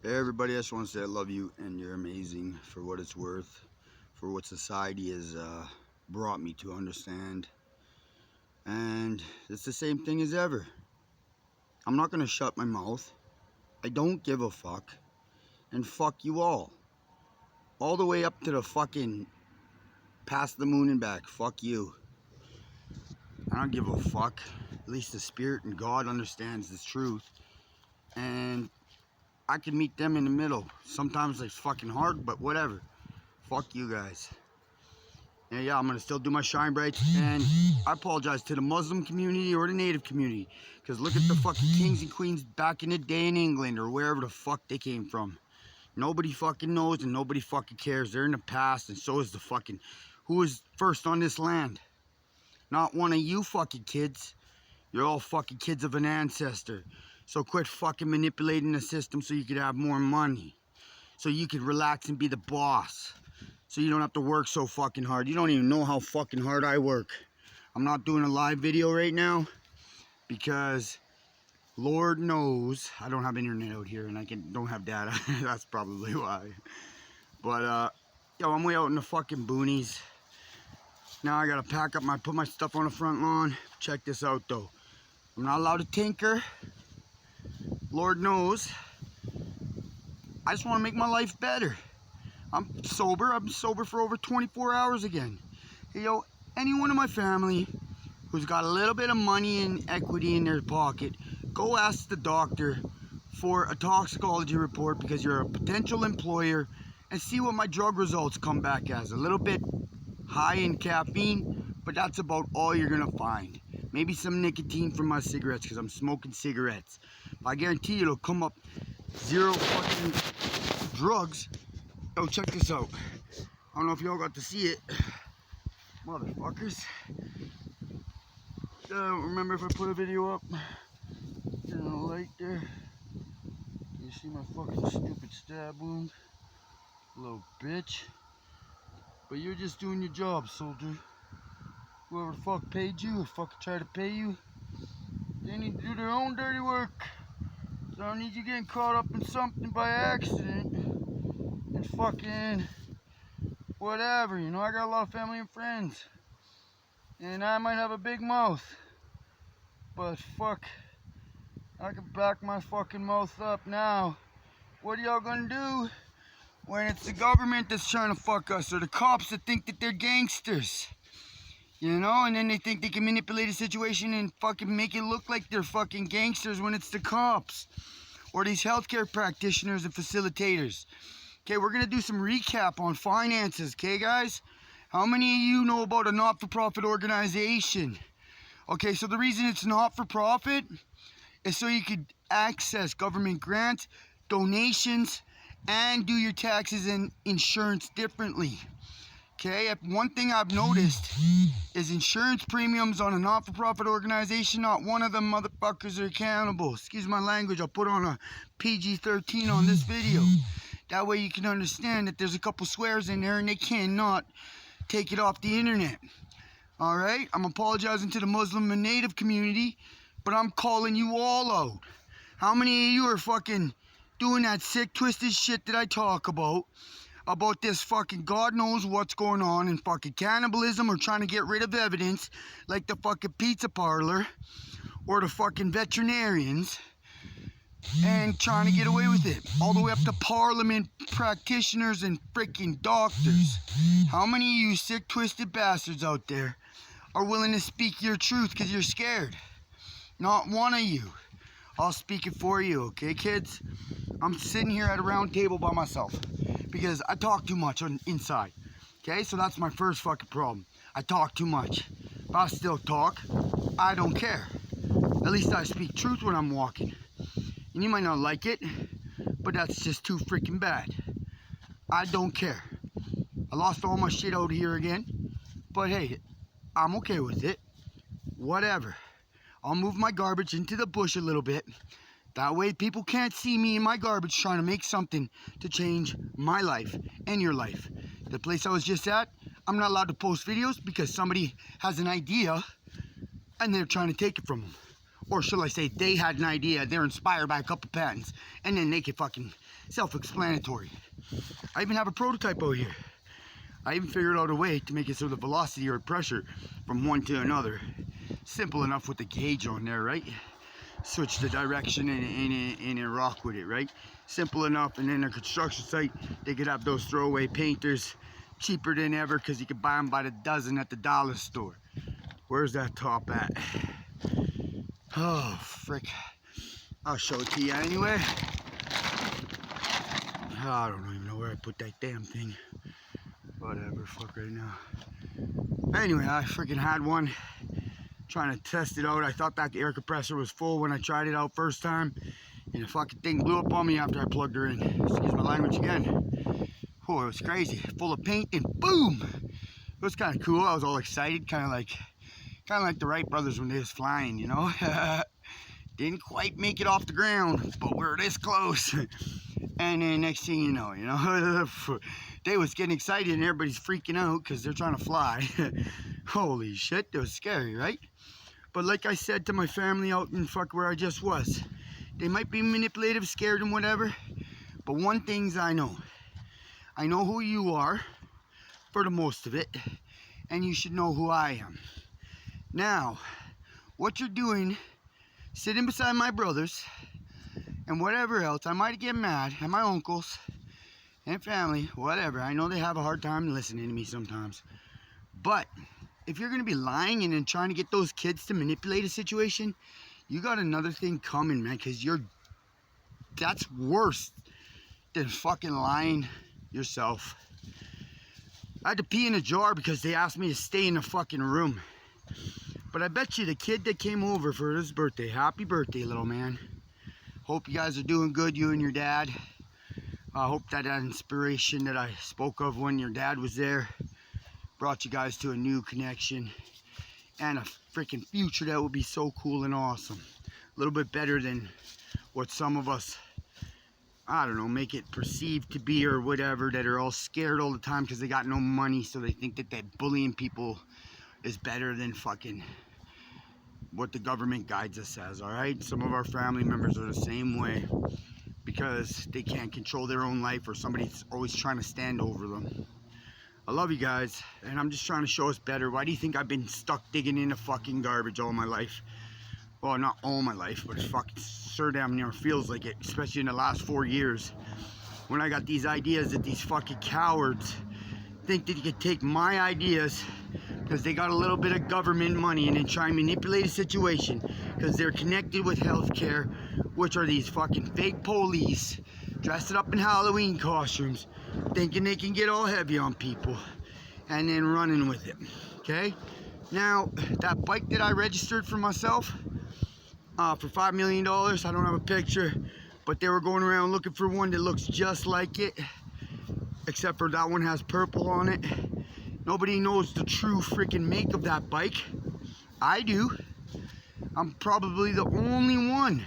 Hey everybody, I just want to say I love you and you're amazing for what it's worth, for what society has brought me to understand. And it's the same thing as ever. I'm not going to shut my mouth. I don't give a fuck. And fuck you all. All the way up to the fucking past the moon and back. Fuck you. I don't give a fuck. At least the spirit and God understands the truth. And I can meet them in the middle. Sometimes it's fucking hard, but whatever. Fuck you guys. And yeah, I'm going to still do my shine brights, and I apologize to the Muslim community or the native community, because look at the fucking kings and queens back in the day in England or wherever the fuck they came from. Nobody fucking knows and nobody fucking cares. They're in the past, and so is the fucking, who was first on this land? Not one of you fucking kids. You're all fucking kids of an ancestor. So quit fucking manipulating the system so you could have more money. So you could relax and be the boss. So you don't have to work so fucking hard. You don't even know how fucking hard I work. I'm not doing a live video right now because Lord knows I don't have internet out here and I don't have data. That's probably why. But yo, I'm way out in the fucking boonies. Now I gotta pack up put my stuff on the front lawn. Check this out though. I'm not allowed to tinker. Lord knows. I just want to make my life better. I'm sober. I've been sober for over 24 hours again. Hey, yo, anyone in my family who's got a little bit of money and equity in their pocket, go ask the doctor for a toxicology report because you're a potential employer and see what my drug results come back as. A little bit high in caffeine, but that's about all you're going to find. Maybe some nicotine from my cigarettes because I'm smoking cigarettes. I guarantee you it'll come up zero fucking drugs. Oh, check this out. I don't know if y'all got to see it. Motherfuckers. Remember if I put a video up? Turn on the light there. You see my fucking stupid stab wound? Little bitch. But you're just doing your job, soldier. Whoever the fuck paid you or fucking tried to pay you, they need to do their own dirty work. So I don't need you getting caught up in something by accident. And fucking whatever, you know, I got a lot of family and friends. And I might have a big mouth. But fuck, I can back my fucking mouth up now. What are y'all gonna do when it's the government that's trying to fuck us, or the cops that think that they're gangsters? You know, and then they think they can manipulate a situation and fucking make it look like they're fucking gangsters when it's the cops. Or these healthcare practitioners and facilitators. Okay, we're going to do some recap on finances, okay, guys? How many of you know about a not-for-profit organization? Okay, so the reason it's not-for-profit is so you could access government grants, donations, and do your taxes and insurance differently. Okay, one thing I've noticed is insurance premiums on a not-for-profit organization, not one of them motherfuckers are accountable. Excuse my language, I'll put on a PG-13 on this video. That way you can understand that there's a couple swears in there and they cannot take it off the internet. Alright, I'm apologizing to the Muslim and Native community, but I'm calling you all out. How many of you are fucking doing that sick, twisted shit that I talk about this fucking God knows what's going on in fucking cannibalism or trying to get rid of evidence like the fucking pizza parlor or the fucking veterinarians and trying to get away with it, all the way up to parliament practitioners and freaking doctors. How many of you sick, twisted bastards out there are willing to speak your truth because you're scared? Not one of you. I'll speak it for you, okay, kids? I'm sitting here at a round table by myself because I talk too much inside, okay? So that's my first fucking problem. I talk too much. If I still talk, I don't care. At least I speak truth when I'm walking. And you might not like it, but that's just too freaking bad. I don't care. I lost all my shit out here again, but hey, I'm okay with it. Whatever. I'll move my garbage into the bush a little bit. That way people can't see me in my garbage trying to make something to change my life and your life. The place I was just at, I'm not allowed to post videos because somebody has an idea and they're trying to take it from them. Or shall I say, they had an idea, they're inspired by a couple patents, and then make it fucking self-explanatory. I even have a prototype out here. I even figured out a way to make it so the velocity or pressure from one to another. Simple enough with the gauge on there, right? Switch the direction and rock with it, right? Simple enough. And then a construction site, they could have those throwaway painters cheaper than ever because you could buy them by the dozen at the dollar store. Where's that top at? Oh, frick. I'll show it to you anyway. I don't even know where I put that damn thing. Whatever, fuck right now. Anyway, I freaking had one. Trying to test it out. I thought that air compressor was full when I tried it out first time. And the fucking thing blew up on me after I plugged her in. Excuse my language again. Oh, it was crazy. Full of paint and boom! It was kind of cool. I was all excited. Kind of like the Wright brothers when they was flying, you know? Didn't quite make it off the ground, but we're this close. And then next thing you know, they was getting excited and everybody's freaking out because they're trying to fly. Holy shit, it was scary, right? But like I said to my family out in fuck where I just was, they might be manipulative, scared and whatever, but one thing's I know who you are for the most of it, and you should know who I am. Now, what you're doing, sitting beside my brothers and whatever else, I might get mad at my uncles and family, whatever. I know they have a hard time listening to me sometimes. But if you're going to be lying and then trying to get those kids to manipulate a situation, you got another thing coming, man, because that's worse than fucking lying yourself. I had to pee in a jar because they asked me to stay in the fucking room. But I bet you the kid that came over for his birthday, happy birthday, little man. Hope you guys are doing good, you and your dad. I hope that inspiration that I spoke of when your dad was there brought you guys to a new connection and a freaking future that would be so cool and awesome. A little bit better than what some of us, I don't know, make it perceived to be or whatever, that are all scared all the time because they got no money, so they think that bullying people is better than fucking what the government guides us as, alright? Some of our family members are the same way because they can't control their own life or somebody's always trying to stand over them. I love you guys, and I'm just trying to show us better. Why do you think I've been stuck digging into fucking garbage all my life? Well, not all my life, but it fucking sure damn near feels like it, especially in the last 4 years. When I got these ideas that these fucking cowards think that you could take my ideas because they got a little bit of government money and then try and manipulate a situation because they're connected with healthcare, which are these fucking fake police dressed up in Halloween costumes, thinking they can get all heavy on people and then running with it. Okay? Now, that bike that I registered for myself for $5 million, I don't have a picture, but they were going around looking for one that looks just like it, except for that one has purple on it. Nobody knows the true freaking make of that bike. I do. I'm probably the only one.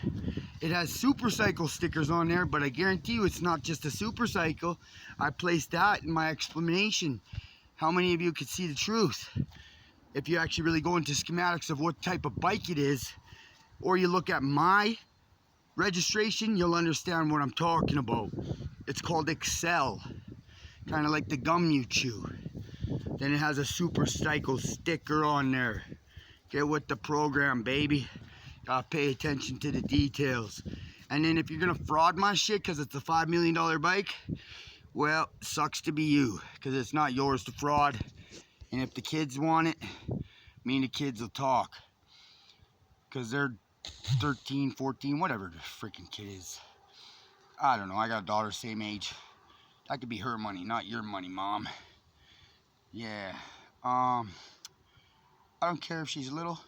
It has super cycle stickers on there, but I guarantee you it's not just a super cycle. I placed that in my explanation. How many of you could see the truth? If you actually really go into schematics of what type of bike it is, or you look at my registration, you'll understand what I'm talking about. It's called Excel, kind of like the gum you chew. Then it has a super cycle sticker on there. Get with the program, baby. Gotta pay attention to the details. And then if you're gonna fraud my shit because it's a $5 million bike, well, sucks to be you, because it's not yours to fraud. And if the kids want it, me and the kids will talk, because they're 13, 14, whatever the freaking kid is. I don't know, I got a daughter same age. That could be her money, not your money, Mom. Yeah, I don't care if she's little.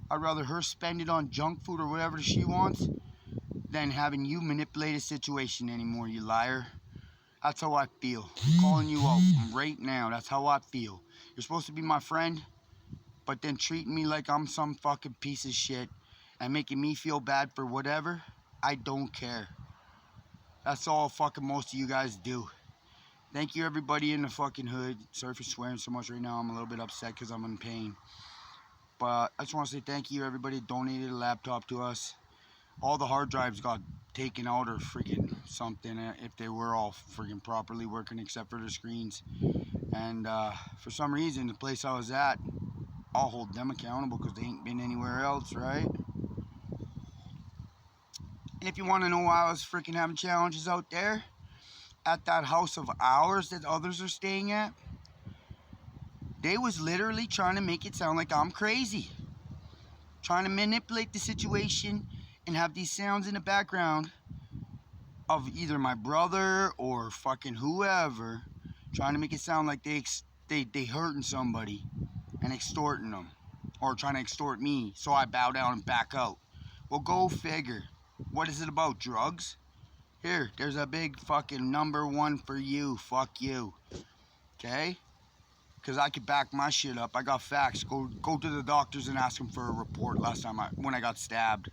I'd rather her spend it on junk food or whatever she wants than having you manipulate a situation anymore, you liar. That's how I feel. I'm calling you out right now. That's how I feel. You're supposed to be my friend, but then treating me like I'm some fucking piece of shit and making me feel bad for whatever, I don't care. That's all fucking most of you guys do. Thank you, everybody in the fucking hood. Sorry for swearing so much right now. I'm a little bit upset because I'm in pain. But I just want to say thank you, everybody that donated a laptop to us. All the hard drives got taken out or freaking something, if they were all freaking properly working except for the screens. And for some reason, the place I was at, I'll hold them accountable because they ain't been anywhere else, right? And if you want to know why I was freaking having challenges out there, at that house of ours that others are staying at, they was literally trying to make it sound like I'm crazy. Trying to manipulate the situation and have these sounds in the background of either my brother or fucking whoever, trying to make it sound like they hurting somebody and extorting them, or trying to extort me, so I bow down and back out. Well, go figure. What is it about? Drugs? Here, there's a big fucking #1 for you. Fuck you. Okay? Because I could back my shit up. I got facts. Go to the doctors and ask them for a report last time when I got stabbed.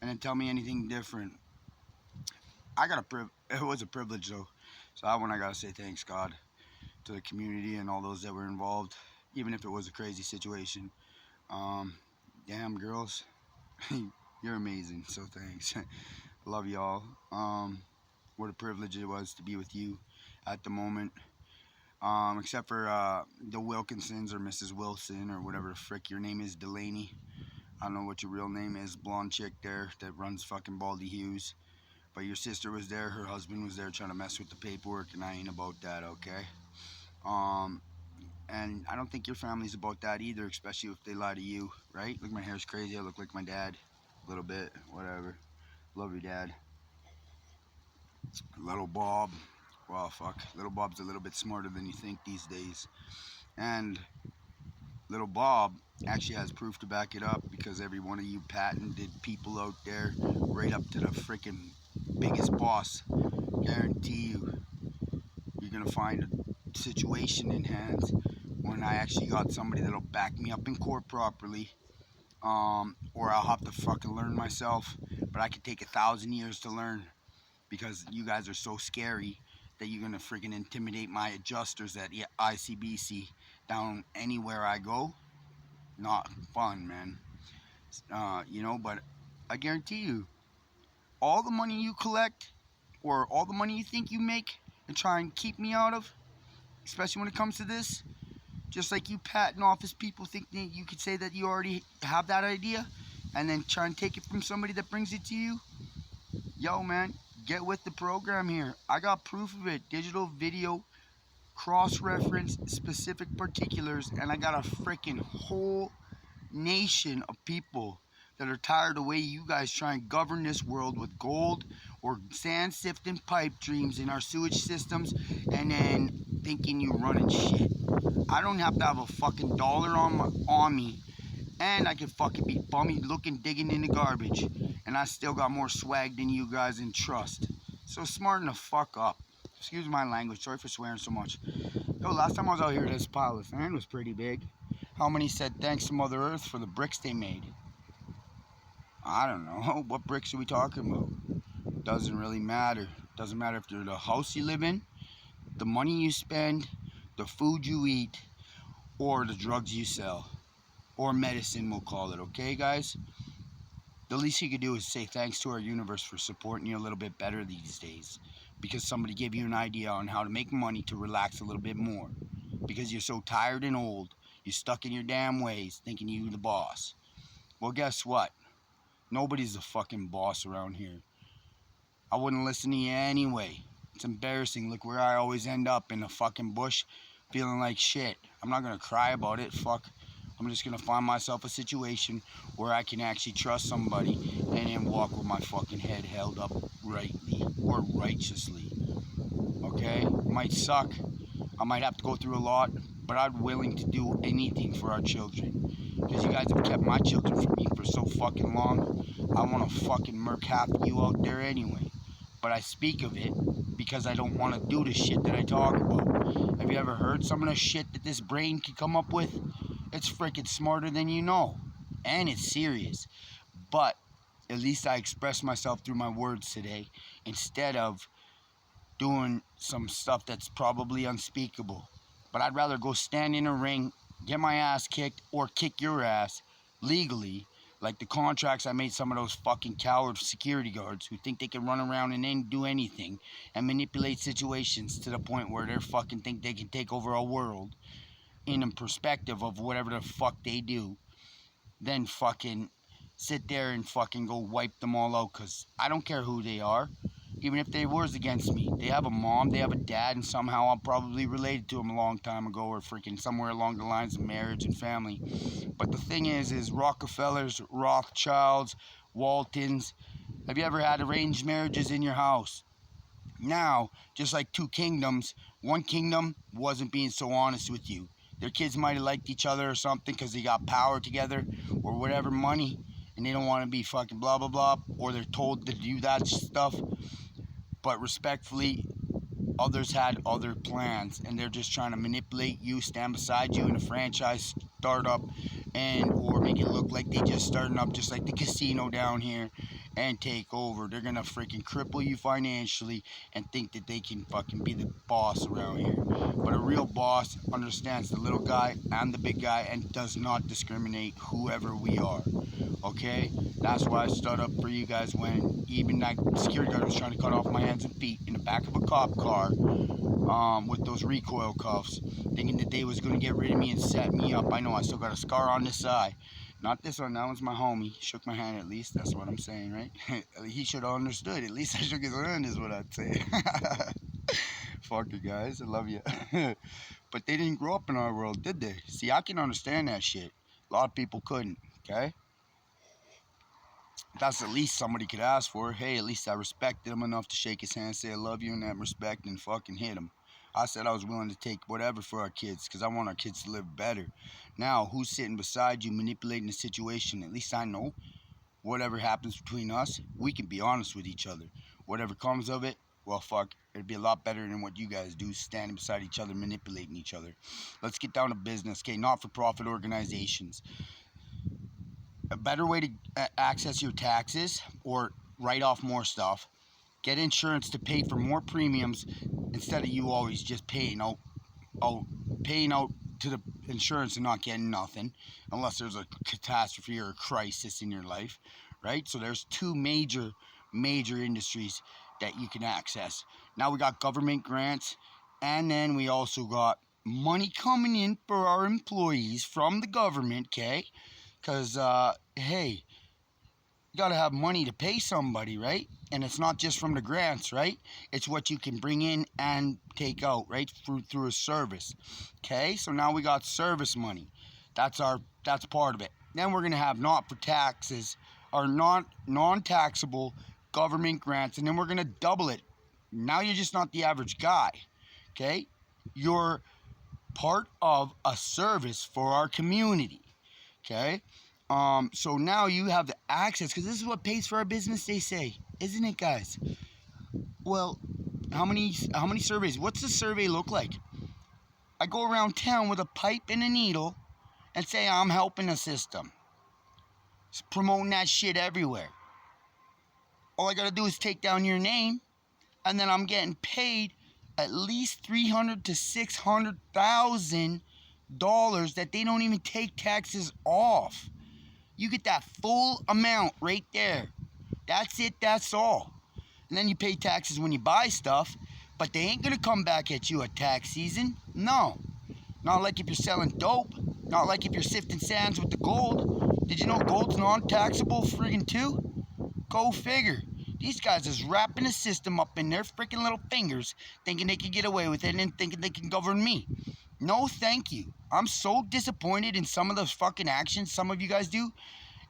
And then tell me anything different. It was a privilege though. So that one I gotta say thanks God to the community and all those that were involved. Even if it was a crazy situation. Damn girls. You're amazing. So thanks. Love y'all. What a privilege it was to be with you at the moment. Except for the Wilkinsons or Mrs. Wilson or whatever the frick your name is, Delaney. I don't know what your real name is, blonde chick there that runs fucking Baldy Hughes. But your sister was there, her husband was there trying to mess with the paperwork, and I ain't about that, okay? And I don't think your family's about that either, especially if they lie to you, right? Look, my hair's crazy, I look like my dad. A little bit, whatever. Love your dad. Little Bob. Well, fuck. Little Bob's a little bit smarter than you think these days. And Little Bob actually has proof to back it up, because every one of you patented people out there, right up to the freaking biggest boss, guarantee you're gonna find a situation in hands when I actually got somebody that'll back me up in court properly, or I'll have to fucking learn myself. But I could take 1,000 years to learn, because you guys are so scary that you're gonna freaking intimidate my adjusters at ICBC down anywhere I go. Not fun, man. But I guarantee you, all the money you collect, or all the money you think you make and try and keep me out of, especially when it comes to this, just like you patent office people think that you could say that you already have that idea and then try and take it from somebody that brings it to you. Yo, man, get with the program here. I got proof of it. Digital video, cross-reference, specific particulars, and I got a freaking whole nation of people that are tired of the way you guys try and govern this world with gold or sand sifting pipe dreams in our sewage systems, and then thinking you running shit. I don't have to have a fucking dollar on me, and I can fucking be bummy looking digging in the garbage, and I still got more swag than you guys in trust. So smarten the fuck up. Excuse my language, sorry for swearing so much. Yo, last time I was out here, this pile of sand was pretty big. How many said thanks to Mother Earth for the bricks they made? I don't know. What bricks are we talking about? Doesn't really matter. Doesn't matter if they're the house you live in, the money you spend, the food you eat, or the drugs you sell. Or medicine, we'll call it, okay, guys? The least you could do is say thanks to our universe for supporting you a little bit better these days, because somebody gave you an idea on how to make money to relax a little bit more, because you're so tired and old, you're stuck in your damn ways thinking you're the boss. Well, guess what? Nobody's the fucking boss around here. I wouldn't listen to you anyway. It's embarrassing. Look where I always end up, in the fucking bush, feeling like shit. I'm not gonna cry about it, fuck. I'm just gonna find myself a situation where I can actually trust somebody and then walk with my fucking head held up rightly or righteously. Okay? It might suck. I might have to go through a lot, but I'm willing to do anything for our children. Because you guys have kept my children from me for so fucking long. I want to fucking murk half of you out there anyway. But I speak of it because I don't want to do the shit that I talk about. Have you ever heard some of the shit that this brain can come up with? It's freaking smarter than you know. And it's serious. But at least I express myself through my words today, instead of doing some stuff that's probably unspeakable. But I'd rather go stand in a ring get my ass kicked or kick your ass legally, like the contracts I made some of those fucking coward security guards who think they can run around and then do anything and manipulate situations to the point where they fucking think they can take over a world in a perspective of whatever the fuck they do, then fucking sit there and fucking go wipe them all out, because I don't care who they are. Even if they were against me, they have a mom, they have a dad, and somehow I'm probably related to them a long time ago, or freaking somewhere along the lines of marriage and family. But the thing is Rockefellers, Rothschilds, Waltons, have you ever had arranged marriages in your house? Now, just like two kingdoms, one kingdom wasn't being so honest with you. Their kids might have liked each other or something because they got power together or whatever, money, and they don't want to be fucking blah blah blah, or they're told to do that stuff. But respectfully, others had other plans, and they're just trying to manipulate you, stand beside you in a franchise startup, and or make it look like they just starting up, just like the casino down here, and take over. They're gonna freaking cripple you financially and think that they can fucking be the boss around here. But a real boss understands the little guy and the big guy and does not discriminate whoever we are. Okay? That's why I stood up for you guys when even that security guard was trying to cut off my hands and feet in the back of a cop car, with those recoil cuffs, thinking that they was going to get rid of me and set me up. I know I still got a scar on this eye. Not this one, that one's my homie. Shook my hand at least, that's what I'm saying, right? He should have understood. At least I shook his hand is what I'd say. Fuck you guys, I love you. But they didn't grow up in our world, did they? See, I can understand that shit. A lot of people couldn't, okay? That's the least somebody could ask for. Hey, at least I respected him enough to shake his hand, say I love you in that respect, and fucking hit him. I said I was willing to take whatever for our kids, because I want our kids to live better. Now, who's sitting beside you manipulating the situation? At least I know. Whatever happens between us, we can be honest with each other. Whatever comes of it, well, fuck, it'd be a lot better than what you guys do, standing beside each other, manipulating each other. Let's get down to business, okay? Not-for-profit organizations. A better way to access your taxes or write off more stuff, get insurance to pay for more premiums instead of you always just paying out to the insurance and not getting nothing unless there's a catastrophe or a crisis in your life, right? So there's two major industries that you can access. Now we got government grants, and then we also got money coming in for our employees from the government, okay? Because, hey, you got to have money to pay somebody, right? And it's not just from the grants, right? It's what you can bring in and take out, right? Through a service. Okay, so now we got service money. That's part of it. Then we're going to have not for taxes or non-taxable government grants, and then we're going to double it. Now you're just not the average guy, okay? You're part of a service for our community. Okay, so now you have the access, because this is what pays for our business, they say, isn't it, guys? Well, how many surveys? What's the survey look like? I go around town with a pipe and a needle and say I'm helping the system. It's promoting that shit everywhere. All I gotta do is take down your name, and then I'm getting paid at least $300,000 to $600,000 that they don't even take taxes off. You get that full amount right there. That's it, that's all. And then you pay taxes when you buy stuff, but they ain't gonna come back at you at tax season. No. Not like if you're selling dope. Not like if you're sifting sands with the gold. Did you know gold's non-taxable friggin' too? Go figure. These guys is wrapping the system up in their freaking little fingers, thinking they can get away with it and thinking they can govern me. No, thank you. I'm so disappointed in some of those fucking actions some of you guys do.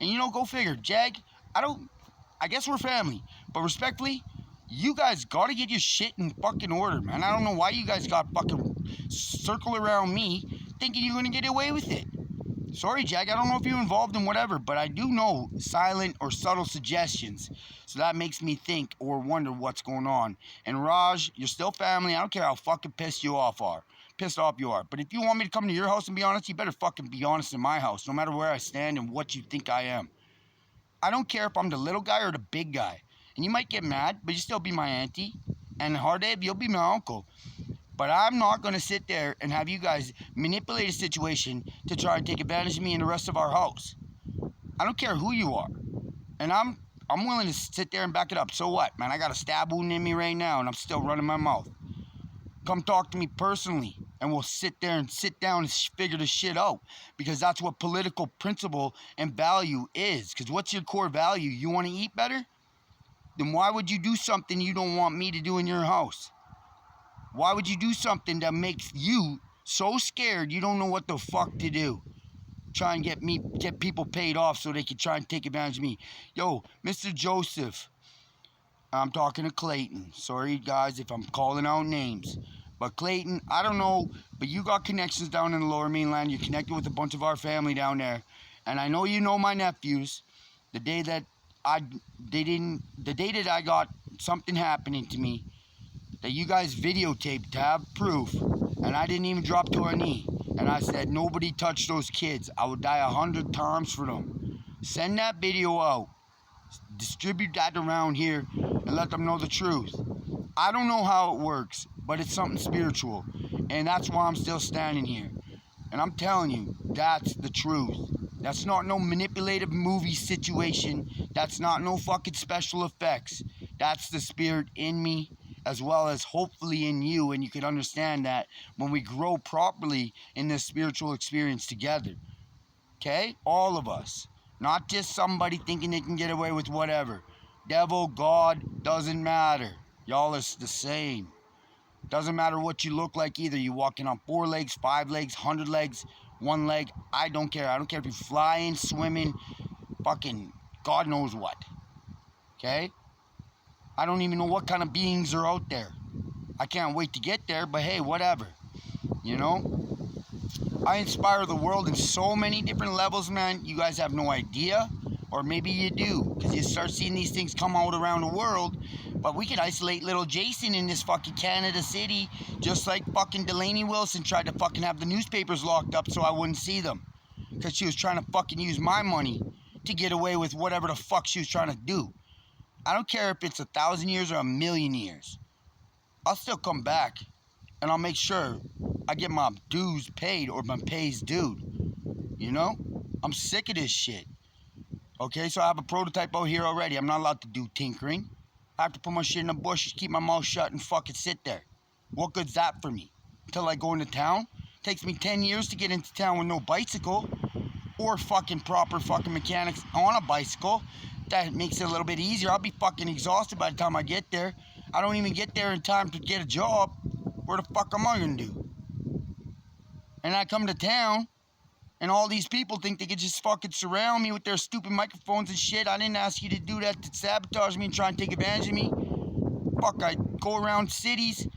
And you know, go figure. Jag, I guess we're family. But respectfully, you guys gotta get your shit in fucking order, man. I don't know why you guys got fucking circle around me thinking you're gonna get away with it. Sorry, Jag, I don't know if you're involved in whatever, but I do know silent or subtle suggestions. So that makes me think or wonder what's going on. And Raj, you're still family. I don't care how fucking pissed you off you are. But if you want me to come to your house and be honest, you better fucking be honest in my house, no matter where I stand and what you think I am. I don't care if I'm the little guy or the big guy. And you might get mad, but you still be my auntie. And Hardev, you'll be my uncle. But I'm not going to sit there and have you guys manipulate a situation to try and take advantage of me and the rest of our house. I don't care who you are. And I'm willing to sit there and back it up. So what, man? I got a stab wound in me right now and I'm still running my mouth. Come talk to me personally and we'll sit there and sit down and figure this shit out. Because that's what political principle and value is. Because what's your core value? You want to eat better? Then why would you do something you don't want me to do in your house? Why would you do something that makes you so scared you don't know what the fuck to do? Try and get people paid off so they can try and take advantage of me. Yo, Mr. Joseph, I'm talking to Clayton. Sorry, guys, if I'm calling out names. But Clayton, I don't know, but you got connections down in the Lower Mainland. You're connected with a bunch of our family down there. And I know you know my nephews. The day that I got something happening to me, that you guys videotaped to have proof, and I didn't even drop to a knee. And I said, nobody touched those kids. I would die 100 times for them. Send that video out. Distribute that around here and let them know the truth. I don't know how it works, but it's something spiritual. And that's why I'm still standing here. And I'm telling you, that's the truth. That's not no manipulative movie situation. That's not no fucking special effects. That's the spirit in me, as well as hopefully in you, and you can understand that when we grow properly in this spiritual experience together. Okay? All of us. Not just somebody thinking they can get away with whatever. Devil, God, doesn't matter. Y'all is the same. Doesn't matter what you look like either. You walking on 4 legs, 5 legs, 100 legs, 1 leg. I don't care. I don't care if you're flying, swimming, fucking God knows what. Okay? I don't even know what kind of beings are out there. I can't wait to get there, but hey, whatever. You know? I inspire the world in so many different levels, man. You guys have no idea. Or maybe you do. Because you start seeing these things come out around the world. But we could isolate little Jason in this fucking Canada city. Just like fucking Delaney Wilson tried to fucking have the newspapers locked up so I wouldn't see them. Because she was trying to fucking use my money to get away with whatever the fuck she was trying to do. I don't care if it's 1,000 years or 1,000,000 years. I'll still come back. And I'll make sure I get my dues paid or my pay's due. You know? I'm sick of this shit. Okay, so I have a prototype out here already. I'm not allowed to do tinkering. I have to put my shit in the bush, keep my mouth shut, and fucking sit there. What good's that for me? Until I go into town? It takes me 10 years to get into town with no bicycle. Or fucking proper fucking mechanics on a bicycle. That makes it a little bit easier. I'll be fucking exhausted by the time I get there. I don't even get there in time to get a job. Where the fuck am I gonna do? And I come to town, and all these people think they could just fucking surround me with their stupid microphones and shit. I didn't ask you to do that, to sabotage me and try and take advantage of me. Fuck, I go around cities,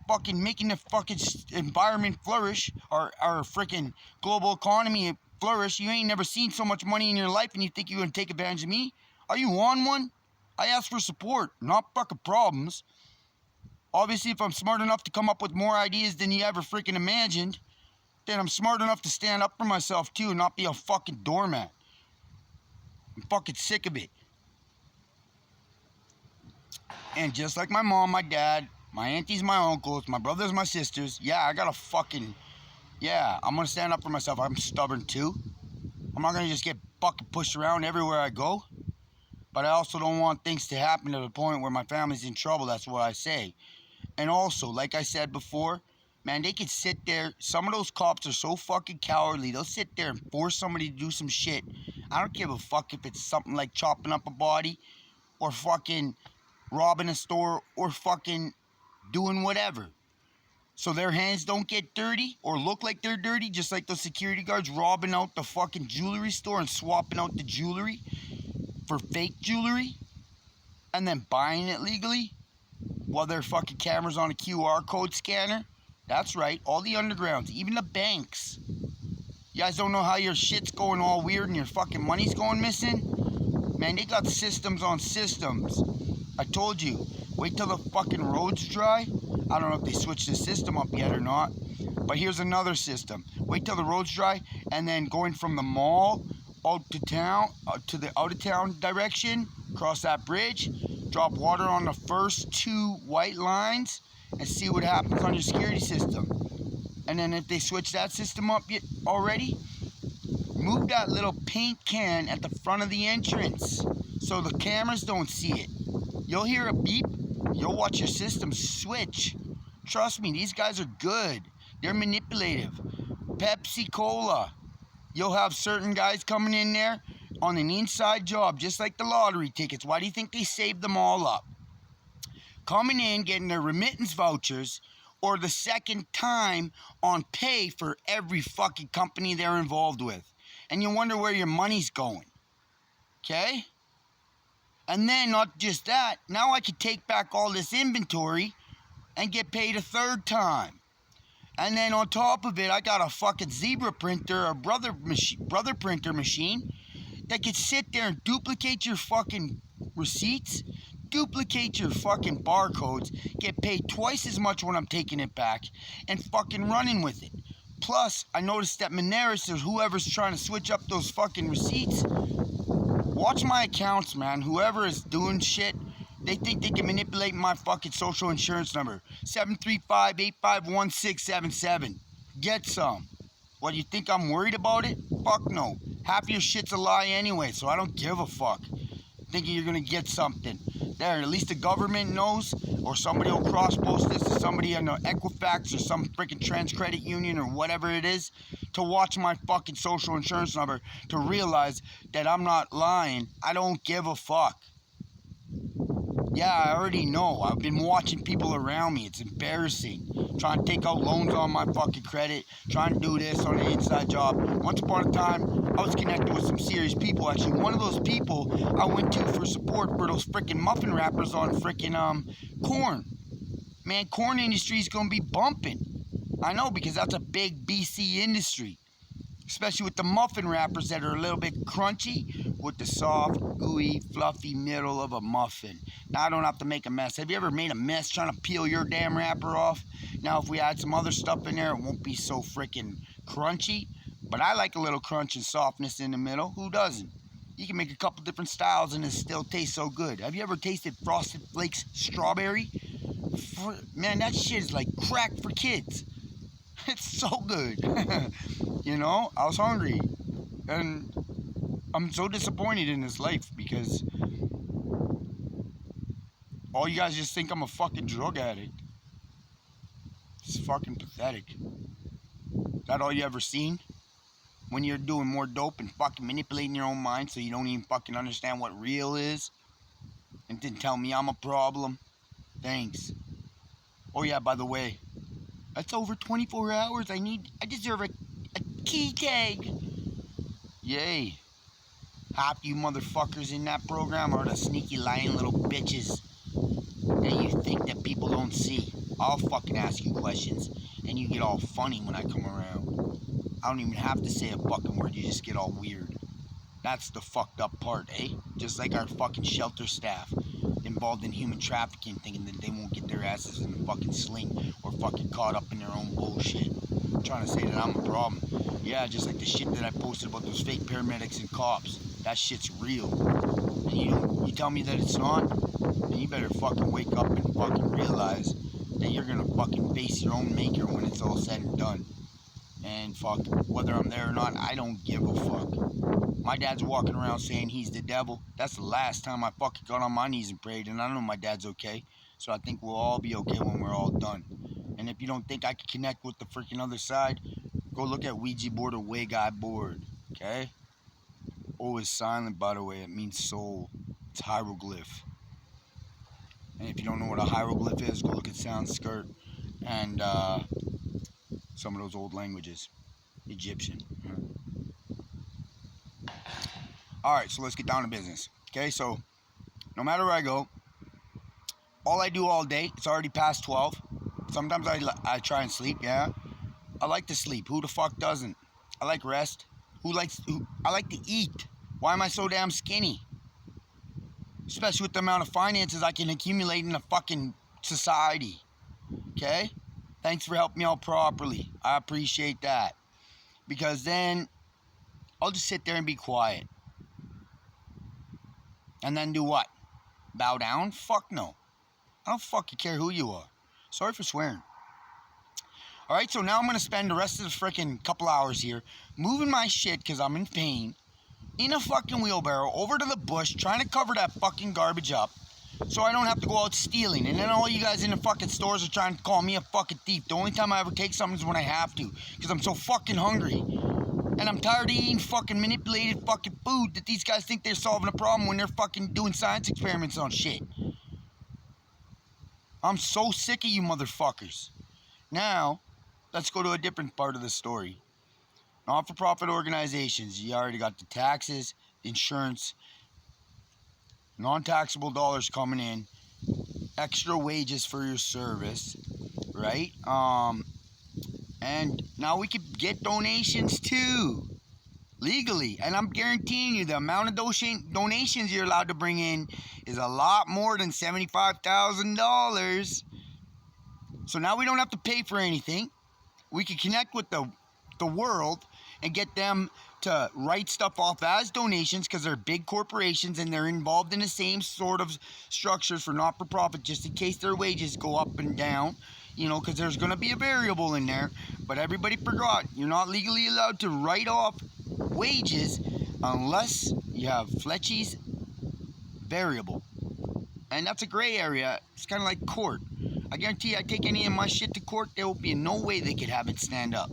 fucking making the fucking environment flourish, or freaking global economy flourish. You ain't never seen so much money in your life and you think you're gonna take advantage of me? Are you on one? I ask for support, not fucking problems. Obviously, if I'm smart enough to come up with more ideas than you ever freaking imagined, then I'm smart enough to stand up for myself too and not be a fucking doormat. I'm fucking sick of it. And just like my mom, my dad, my aunties, my uncles, my brothers, my sisters, yeah, I gotta fucking, yeah, I'm gonna stand up for myself. I'm stubborn too. I'm not gonna just get fucking pushed around everywhere I go. But I also don't want things to happen to the point where my family's in trouble. That's what I say. And also, like I said before, man, they could sit there. Some of those cops are so fucking cowardly. They'll sit there and force somebody to do some shit. I don't give a fuck if it's something like chopping up a body or fucking robbing a store or fucking doing whatever. So their hands don't get dirty or look like they're dirty, just like those security guards robbing out the fucking jewelry store and swapping out the jewelry for fake jewelry and then buying it legally while their fucking camera's on a QR code scanner. That's right, all the undergrounds, even the banks. You guys don't know how your shit's going all weird and your fucking money's going missing? Man, they got systems on systems. I told you, wait till the fucking road's dry. I don't know if they switched the system up yet or not, but here's another system. Wait till the road's dry, and then going from the mall out to town, to the out of town direction, cross that bridge, drop water on the first 2 white lines, and see what happens on your security system. And then if they switch that system up already, move that little paint can at the front of the entrance so the cameras don't see it. You'll hear a beep, you'll watch your system switch. Trust me, these guys are good. They're manipulative. Pepsi Cola. You'll have certain guys coming in there on an inside job, just like the lottery tickets. Why do you think they saved them all up? Coming in, getting their remittance vouchers, or the second time on pay for every fucking company they're involved with. And you wonder where your money's going. Okay? And then, not just that, now I could take back all this inventory and get paid a third time. And then on top of it, I got a fucking zebra printer, a brother printer machine that could sit there and duplicate your fucking receipts, duplicate your fucking barcodes, get paid twice as much when I'm taking it back, and fucking running with it. Plus, I noticed that Moneris or whoever's trying to switch up those fucking receipts, watch my accounts, man. Whoever is doing shit, they think they can manipulate my fucking social insurance number. 735-851677. Get some. What, you think I'm worried about it? Fuck no. Half your shit's a lie anyway, so I don't give a fuck. Thinking you're gonna get something. There, at least the government knows, or somebody will cross-post this to somebody on the Equifax or some freaking Trans Credit Union or whatever it is, to watch my fucking social insurance number, to realize that I'm not lying. I don't give a fuck. Yeah, I already know. I've been watching people around me. It's embarrassing. Trying to take out loans on my fucking credit. Trying to do this on an inside job. Once upon a time, I was connected with some serious people. Actually, one of those people I went to for support for those freaking muffin wrappers on freaking corn. Man, corn industry's gonna be bumping. I know, because that's a big BC industry. Especially with the muffin wrappers that are a little bit crunchy with the soft, gooey, fluffy middle of a muffin. Now I don't have to make a mess. Have you ever made a mess trying to peel your damn wrapper off? Now if we add some other stuff in there, it won't be so freaking crunchy. But I like a little crunch and softness in the middle. Who doesn't? You can make a couple different styles and it still tastes so good. Have you ever tasted Frosted Flakes strawberry? Man, that shit is like crack for kids. It's so good. You know, I was hungry. And I'm so disappointed in this life because all you guys just think I'm a fucking drug addict. It's fucking pathetic. Is that all you ever seen? When you're doing more dope and fucking manipulating your own mind so you don't even fucking understand what real is? And then tell me I'm a problem? Thanks. Oh yeah, by the way, that's over 24 hours. I deserve a key tag. Yay. Half you motherfuckers in that program are the sneaky lying little bitches that you think that people don't see. I'll fucking ask you questions and you get all funny when I come around. I don't even have to say a fucking word, you just get all weird. That's the fucked up part, eh? Just like our fucking shelter staff involved in human trafficking, thinking that they won't get their asses in the fucking sling or fucking caught up in their own bullshit. Trying to say that I'm a problem. Yeah, just like the shit that I posted about those fake paramedics and cops. That shit's real. And you tell me that it's not? Then you better fucking wake up and fucking realize that you're gonna fucking face your own maker when it's all said and done. And fuck, whether I'm there or not, I don't give a fuck. My dad's walking around saying he's the devil. That's the last time I fucking got on my knees and prayed, and I know my dad's okay. So I think we'll all be okay when we're all done. And if you don't think I can connect with the freaking other side, go look at Ouija board or Wig-Eye board, okay? O is silent, by the way. It means soul. It's hieroglyph. And if you don't know what a hieroglyph is, go look at Sanskrit and some of those old languages. Egyptian. Alright, so let's get down to business. Okay, so no matter where I go, all I do all day, it's already past 12. Sometimes I try and sleep, yeah. I like to sleep. Who the fuck doesn't? I like rest. I like to eat. Why am I so damn skinny? Especially with the amount of finances I can accumulate in a fucking society. Okay? Thanks for helping me out properly. I appreciate that. Because then I'll just sit there and be quiet. And then do what? Bow down? Fuck no. I don't fucking care who you are. Sorry for swearing. Alright, so now I'm going to spend the rest of the freaking couple hours here moving my shit because I'm in pain in a fucking wheelbarrow over to the bush trying to cover that fucking garbage up so I don't have to go out stealing. And then all you guys in the fucking stores are trying to call me a fucking thief. The only time I ever take something is when I have to because I'm so fucking hungry. And I'm tired of eating fucking manipulated fucking food that these guys think they're solving a problem when they're fucking doing science experiments on shit. I'm so sick of you motherfuckers. Now, let's go to a different part of the story. Not-for-profit organizations, you already got the taxes, insurance, non-taxable dollars coming in, extra wages for your service, right? And now we could get donations too, legally. And I'm guaranteeing you the amount of donations you're allowed to bring in is a lot more than $75,000. So now we don't have to pay for anything. We can connect with the world and get them to write stuff off as donations because they're big corporations and they're involved in the same sort of structures for not-for-profit just in case their wages go up and down, you know, because there's going to be a variable in there. But everybody forgot, you're not legally allowed to write off wages unless you have Fletcher's variable. And that's a gray area. It's kind of like court. I guarantee you, I take any of my shit to court, there will be no way they could have it stand up.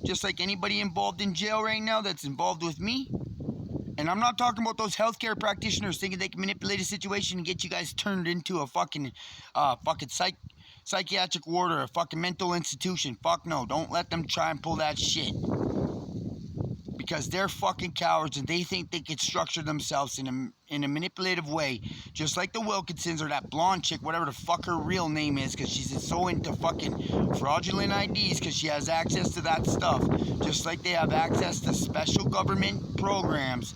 Just like anybody involved in jail right now that's involved with me. And I'm not talking about those healthcare practitioners thinking they can manipulate a situation and get you guys turned into a fucking psychiatric ward or a fucking mental institution. Fuck no. Don't let them try and pull that shit. Because they're fucking cowards and they think they can structure themselves in a manipulative way, just like the Wilkinsons or that blonde chick, whatever the fuck her real name is, because she's so into fucking fraudulent IDs because she has access to that stuff, just like they have access to special government programs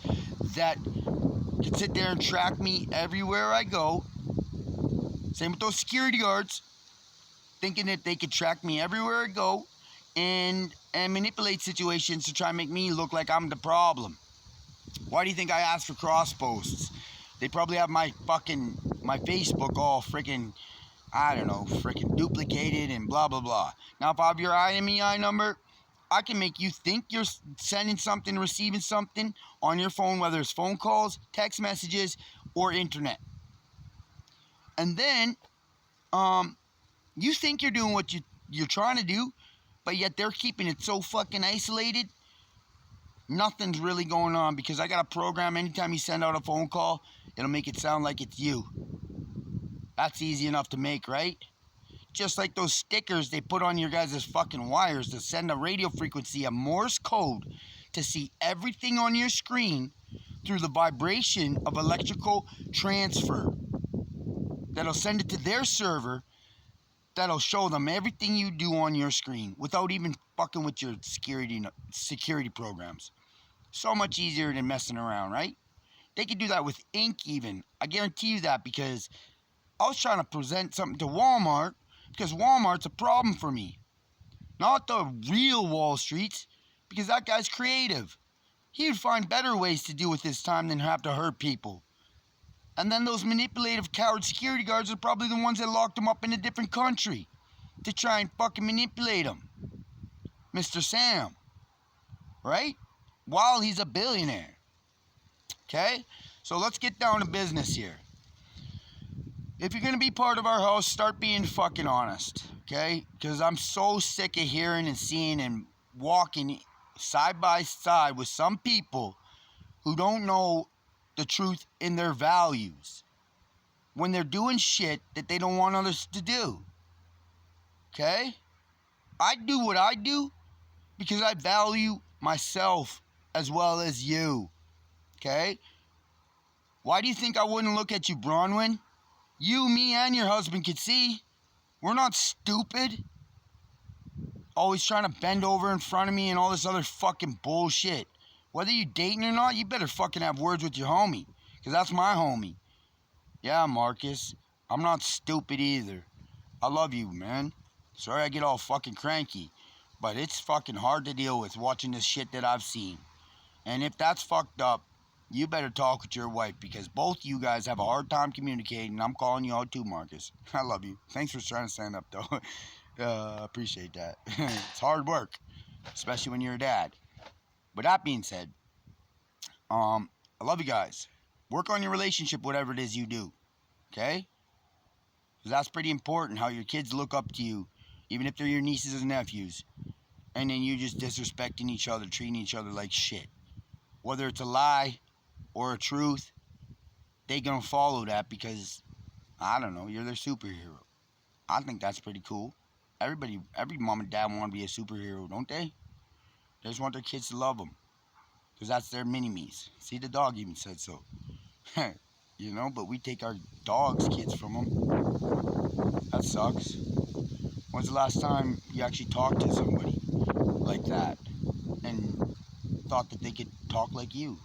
that can sit there and track me everywhere I go. Same with those security guards, thinking that they could track me everywhere I go and manipulate situations to try and make me look like I'm the problem. Why do you think I asked for cross posts? They probably have my Facebook all freaking, I don't know, freaking duplicated and blah, blah, blah. Now, if I have your IMEI number, I can make you think you're sending something, receiving something on your phone, whether it's phone calls, text messages, or internet. And then, you think you're doing what you're trying to do, but yet they're keeping it so fucking isolated. Nothing's really going on because I got a program. Anytime you send out a phone call, it'll make it sound like it's you. That's easy enough to make, right? Just like those stickers they put on your guys' fucking wires to send a radio frequency, a Morse code, to see everything on your screen through the vibration of electrical transfer. That'll send it to their server. That'll show them everything you do on your screen without even fucking with your security programs. So much easier than messing around, right? They could do that with ink even. I guarantee you that because I was trying to present something to Walmart because Walmart's a problem for me. Not the real Wall Street, because that guy's creative. He would find better ways to deal with his time than have to hurt people. And then those manipulative coward security guards are probably the ones that locked him up in a different country to try and fucking manipulate him. Mr. Sam. Right? While he's a billionaire. Okay? So let's get down to business here. If you're going to be part of our house, start being fucking honest. Okay? Because I'm so sick of hearing and seeing and walking side by side with some people who don't know the truth in their values when they're doing shit that they don't want others to do. Okay? I do what I do because I value myself as well as you. Okay? Why do you think I wouldn't look at you, Bronwyn? You, me, and your husband could see. We're not stupid. Always trying to bend over in front of me and all this other fucking bullshit. Whether you dating or not, you better fucking have words with your homie. Because that's my homie. Yeah, Marcus. I'm not stupid either. I love you, man. Sorry I get all fucking cranky. But it's fucking hard to deal with watching this shit that I've seen. And if that's fucked up, you better talk with your wife because both you guys have a hard time communicating. I'm calling you out too, Marcus. I love you. Thanks for trying to stand up, though. Appreciate that. It's hard work, especially when you're a dad. But that being said, I love you guys. Work on your relationship, whatever it is you do. Okay? Because that's pretty important, how your kids look up to you, even if they're your nieces and nephews. And then you just disrespecting each other, treating each other like shit. Whether it's a lie or a truth, they gonna follow that because, I don't know, you're their superhero. I think that's pretty cool. Every mom and dad want to be a superhero, don't they? They just want their kids to love them. Because that's their mini-me's. See, the dog even said so. You know, but we take our dogs' kids from them. That sucks. When's the last time you actually talked to somebody like that and thought that they could talk like you?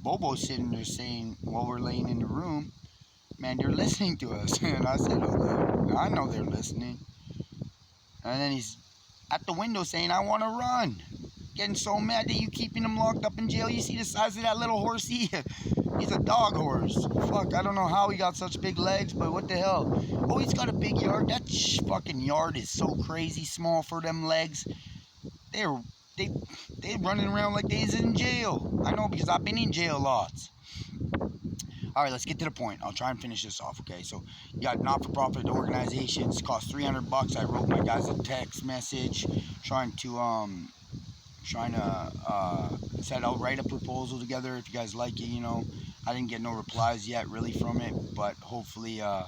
Bobo's sitting there saying, while we're laying in the room, man, they're listening to us. And I said, oh, I know they're listening. And then he's at the window saying, I want to run. Getting so mad that you keeping him locked up in jail. You see the size of that little horsey? He's a dog horse. Fuck, I don't know how he got such big legs, but what the hell? Oh, he's got a big yard. That fucking yard is so crazy small for them legs. They running around like they's in jail. I know because I've been in jail lots. All right, let's get to the point. I'll try and finish this off, okay? So, you got not-for-profit organizations. Cost $300. I wrote my guys a text message trying to write a proposal together. If you guys like it, you know, I didn't get no replies yet really from it, but hopefully I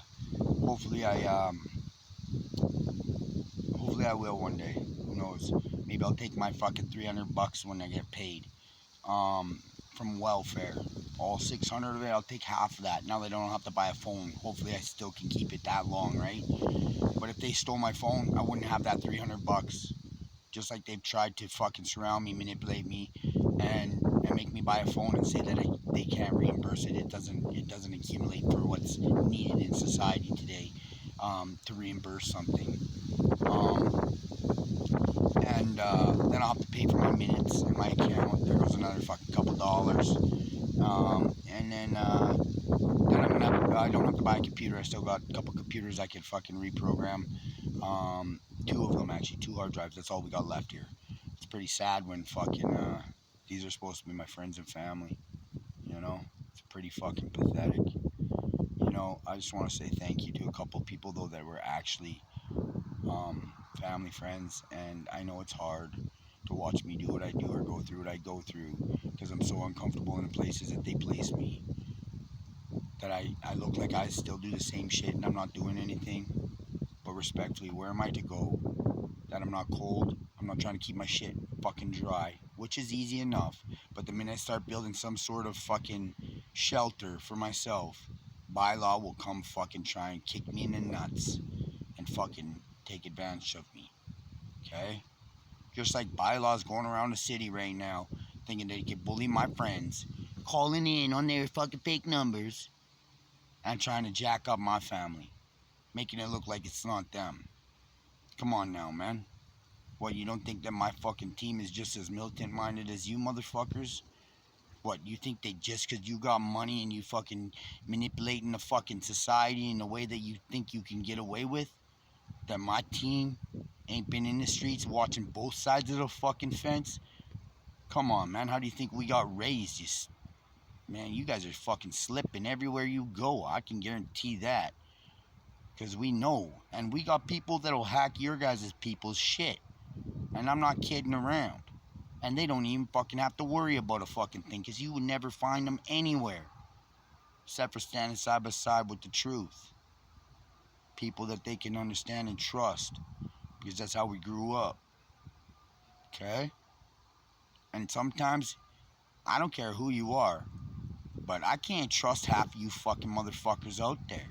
will one day. Who knows? Maybe I'll take my fucking $300 when I get paid from welfare. All 600 of it, I'll take half of that. Now they don't have to buy a phone. Hopefully I still can keep it that long, right? But if they stole my phone, I wouldn't have that $300. Just like they've tried to fucking surround me, manipulate me, and make me buy a phone and say that they can't reimburse it. It doesn't accumulate for what's needed in society today to reimburse something. Then I'll have to pay for my minutes in my account. There goes another fucking couple dollars. And then I don't have to buy a computer. I still got a couple computers I can fucking reprogram. 2 of them actually, 2 hard drives. That's all we got left here. It's pretty sad when fucking these are supposed to be my friends and family. You know, it's pretty fucking pathetic. You know, I just want to say thank you to a couple people though that were actually family, friends, and I know it's hard to watch me do what I do or go through what I go through because I'm so uncomfortable in the places that they place me that I look like I still do the same shit and I'm not doing anything. But respectfully, where am I to go? That I'm not cold. I'm not trying to keep my shit fucking dry, which is easy enough. But the minute I start building some sort of fucking shelter for myself, bylaw will come fucking try and kick me in the nuts and fucking take advantage of me. Okay? Just like bylaws going around the city right now, thinking they can bully my friends, calling in on their fucking fake numbers, and trying to jack up my family, making it look like it's not them. Come on now, man. What, you don't think that my fucking team is just as militant-minded as you motherfuckers? What, you think that just because you got money and you fucking manipulating the fucking society in the way that you think you can get away with, that my team ain't been in the streets watching both sides of the fucking fence? Come on, man. How do you think we got raised? Man, you guys are fucking slipping everywhere you go. I can guarantee that. Because we know. And we got people that'll hack your guys' people's shit. And I'm not kidding around. And they don't even fucking have to worry about a fucking thing. Because you would never find them anywhere. Except for standing side by side with the truth. People that they can understand and trust. Because that's how we grew up. Okay? And sometimes, I don't care who you are, but I can't trust half of you fucking motherfuckers out there.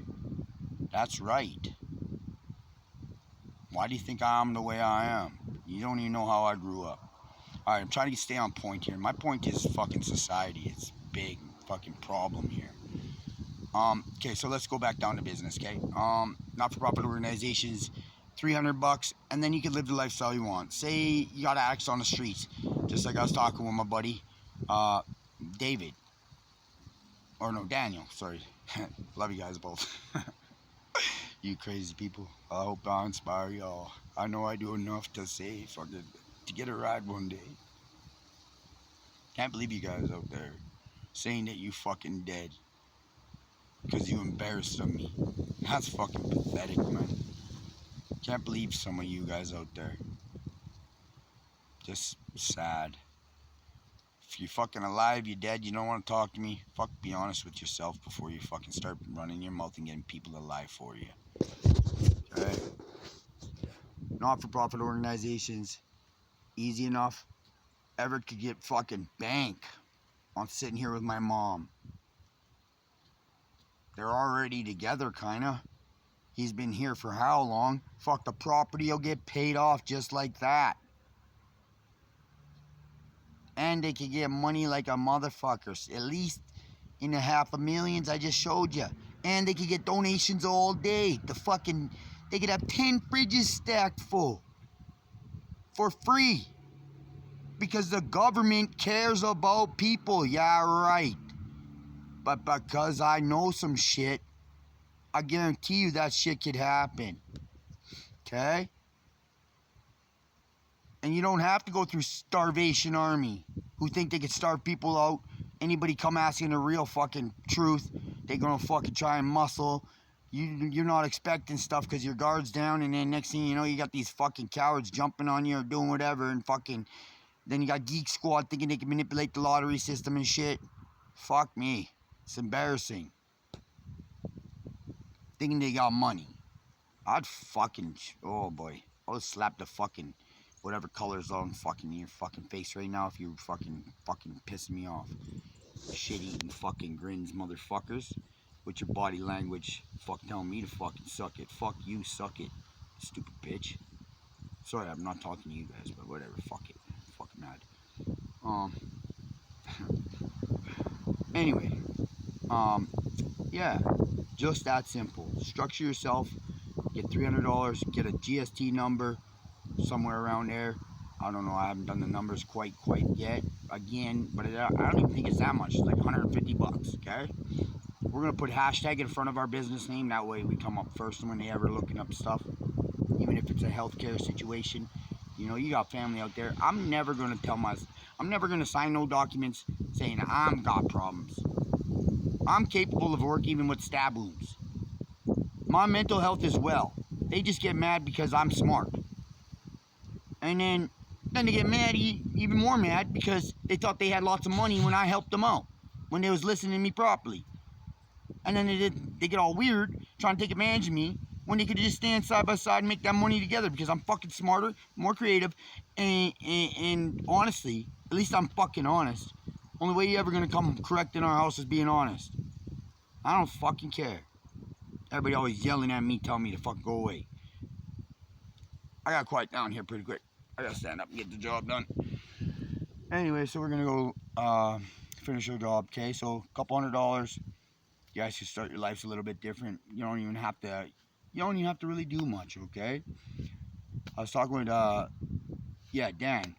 That's right. Why do you think I'm the way I am? You don't even know how I grew up. Alright, I'm trying to stay on point here. My point is fucking society. It's a big fucking problem here. Okay, so let's go back down to business, okay? Not-for-profit organizations, $300, and then you can live the lifestyle you want. Say you got addicts on the streets, just like I was talking with my buddy, David. Or no, Daniel, sorry. Love you guys both. You crazy people. I hope I inspire y'all. I know I do enough to say fucking to get a ride one day. Can't believe you guys out there saying that you fucking dead because you embarrassed of me. That's fucking pathetic, man. Can't believe some of you guys out there. Just sad. If you're fucking alive, you're dead, you don't want to talk to me, fuck, be honest with yourself before you fucking start running your mouth and getting people to lie for you. Okay? Not-for-profit organizations, easy enough, ever could get fucking bank on sitting here with my mom. They're already together, kinda. He's been here for how long? Fuck, the property will get paid off just like that. And they could get money like a motherfucker, at least in the $500,000 I just showed you. And they could get donations all day. They could have 10 fridges stacked full for free. Because the government cares about people, yeah, right. But because I know some shit, I guarantee you that shit could happen. Okay? And you don't have to go through starvation army who think they can starve people out. Anybody come asking the real fucking truth, they're gonna fucking try and muscle. You're not expecting stuff because your guard's down, and then next thing you know, you got these fucking cowards jumping on you or doing whatever, and fucking, then you got Geek Squad thinking they can manipulate the lottery system and shit. Fuck me. It's embarrassing. Thinking they got money. I'd fucking, oh boy, I would slap the fucking whatever color's on fucking your fucking face right now if you're fucking pissing me off. Shit-eating fucking grins, motherfuckers. With your body language, fuck telling me to fucking suck it. Fuck you, suck it, stupid bitch. Sorry, I'm not talking to you guys, but whatever, fuck it. Fucking mad. Anyway, yeah, just that simple. Structure yourself, get $300, get a GST number, somewhere around there. I don't know, I haven't done the numbers quite yet. Again, but I don't even think it's that much. It's like 150 bucks, okay? We're gonna put hashtag in front of our business name. That way we come up first when they ever looking up stuff. Even if it's a healthcare situation. You know, you got family out there. I'm never gonna sign no documents saying I'm got problems. I'm capable of work even with stab wounds. My mental health is well. They just get mad because I'm smart. And then they get mad, even more mad, because they thought they had lots of money when I helped them out, when they was listening to me properly. And then they get all weird, trying to take advantage of me, when they could just stand side by side and make that money together, because I'm fucking smarter, more creative, and honestly, at least I'm fucking honest. Only way you're ever gonna come correct in our house is being honest. I don't fucking care. Everybody always yelling at me, telling me to fucking go away. I gotta quiet down here pretty quick. I gotta stand up and get the job done. Anyway, so we're gonna go finish our job, okay? So a couple $100. You guys should start your lives a little bit different. You don't even have to really do much, okay? I was talking with Dan,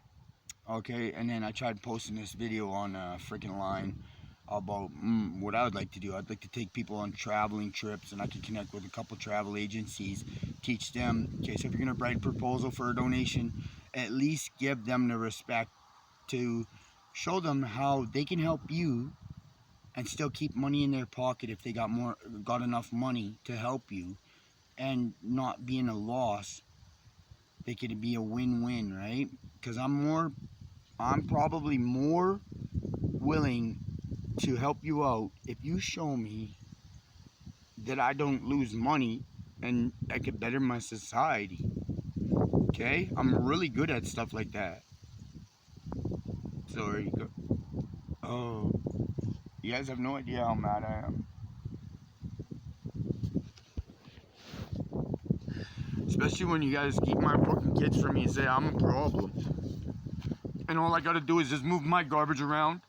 okay, and then I tried posting this video on freaking line about what I would like to do. I'd like to take people on traveling trips, and I can connect with a couple travel agencies, teach them, okay, so if you're gonna write a proposal for a donation, at least give them the respect to show them how they can help you and still keep money in their pocket if they got enough money to help you, and not being a loss. They could be a win-win, right? Because I'm probably more willing to help you out if you show me that I don't lose money and I could better my society. Okay? I'm really good at stuff like that. So there you go. Oh, you guys have no idea how mad I am. Especially when you guys keep my fucking kids from me and say I'm a problem. And all I gotta do is just move my garbage around.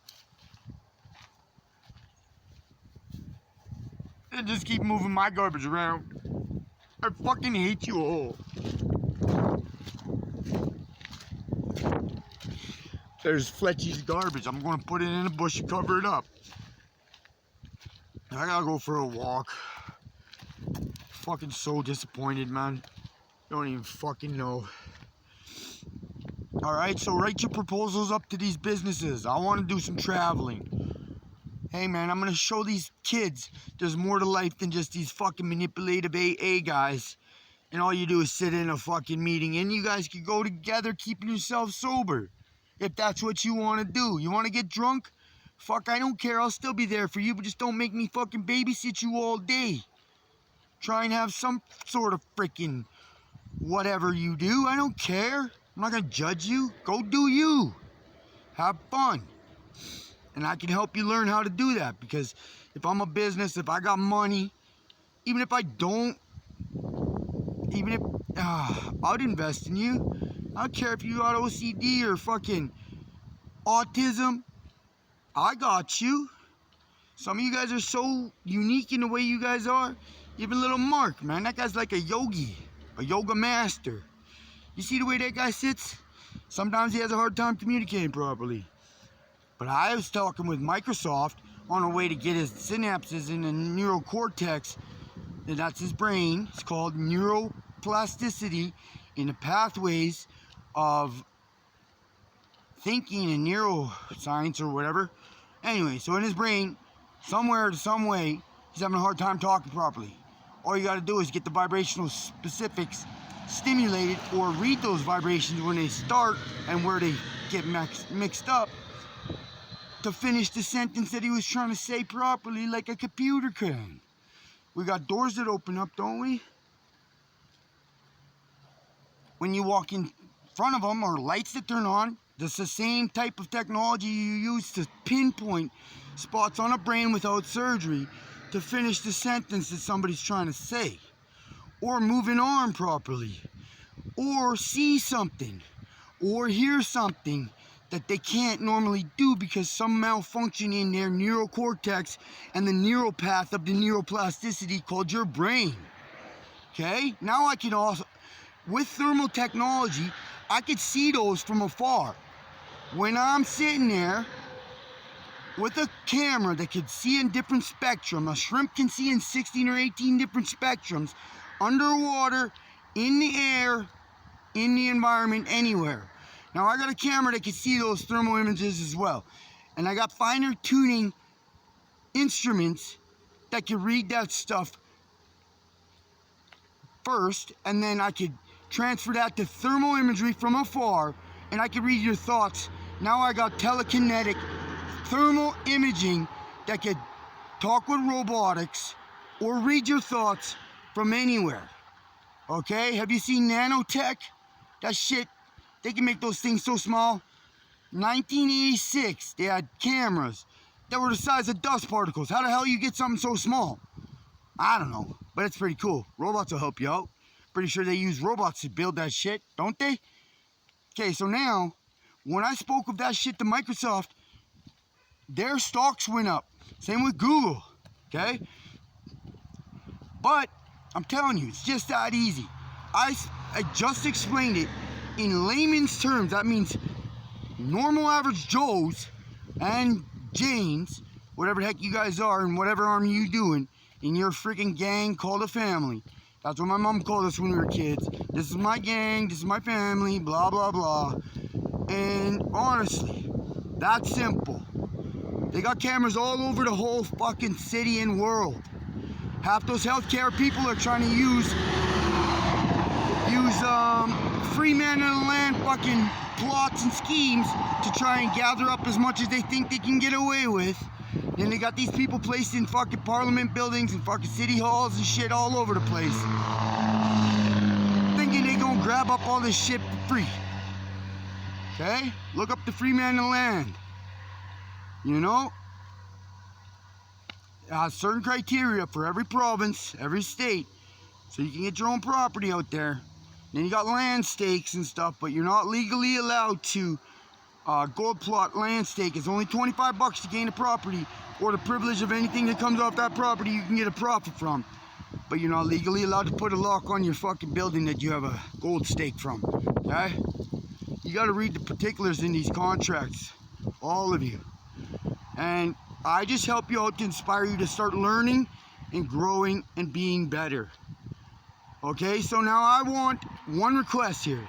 And just keep moving my garbage around. I fucking hate you all. There's Fletcher's garbage. I'm gonna put it in a bush and cover it up. I gotta go for a walk. Fucking so disappointed, man. Don't even fucking know. Alright, so write your proposals up to these businesses. I want to do some traveling. Hey man, I'm gonna show these kids there's more to life than just these fucking manipulative AA guys. And all you do is sit in a fucking meeting and you guys can go together keeping yourself sober. If that's what you want to do. You want to get drunk? Fuck, I don't care. I'll still be there for you, but just don't make me fucking babysit you all day. Try and have some sort of freaking whatever you do. I don't care. I'm not gonna judge you. Go do you. Have fun. And I can help you learn how to do that, because if I'm a business, if I got money, even if I don't, even if, I'd invest in you. I don't care if you got OCD or fucking autism. I got you. Some of you guys are so unique in the way you guys are. Even little Mark, man, that guy's like a yogi, a yoga master. You see the way that guy sits? Sometimes he has a hard time communicating properly. But I was talking with Microsoft on a way to get his synapses in the neurocortex, and that's his brain. It's called neuroplasticity in the pathways of thinking and neuroscience or whatever. Anyway, so in his brain, somewhere, some way, he's having a hard time talking properly. All you gotta do is get the vibrational specifics stimulated or read those vibrations when they start and where they get mixed up to finish the sentence that he was trying to say properly like a computer can. We got doors that open up, don't we? When you walk in front of them, or lights that turn on, that's the same type of technology you use to pinpoint spots on a brain without surgery to finish the sentence that somebody's trying to say, or move an arm properly, or see something, or hear something that they can't normally do because some malfunction in their neurocortex and the neural path of the neuroplasticity called your brain. Okay? Now I can also, with thermal technology, I could see those from afar. When I'm sitting there with a camera that could see in different spectrum, a shrimp can see in 16 or 18 different spectrums, underwater, in the air, in the environment, anywhere. Now I got a camera that can see those thermal images as well. And I got finer tuning instruments that can read that stuff first, and then I could transfer that to thermal imagery from afar, and I could read your thoughts. Now I got telekinetic thermal imaging that could talk with robotics or read your thoughts from anywhere. Okay, have you seen nanotech? That shit, they can make those things so small. 1986, they had cameras that were the size of dust particles. How the hell you get something so small? I don't know, but it's pretty cool. Robots will help you out. Pretty sure they use robots to build that shit, don't they? Okay, so now, when I spoke of that shit to Microsoft, their stocks went up. Same with Google, okay? But, I'm telling you, it's just that easy. I just explained it in layman's terms. That means normal average Joes and Janes, whatever the heck you guys are and whatever army you doing in your freaking gang called a family. That's what my mom called us when we were kids. This is my gang, this is my family, blah, blah, blah. And honestly, that's simple. They got cameras all over the whole fucking city and world. Half those healthcare people are trying to use free man of the land fucking plots and schemes to try and gather up as much as they think they can get away with. And they got these people placed in fucking parliament buildings and fucking city halls and shit all over the place, thinking they gonna grab up all this shit for free. Okay? Look up the free man of the land. You know? It has certain criteria for every province, every state, so you can get your own property out there. Then you got land stakes and stuff, but you're not legally allowed to gold plot land stake. It's only $25 to gain a property, or the privilege of anything that comes off that property you can get a profit from. But you're not legally allowed to put a lock on your fucking building that you have a gold stake from, okay? You gotta read the particulars in these contracts, all of you. And I just help you out to inspire you to start learning and growing and being better. Okay, so now I want one request here.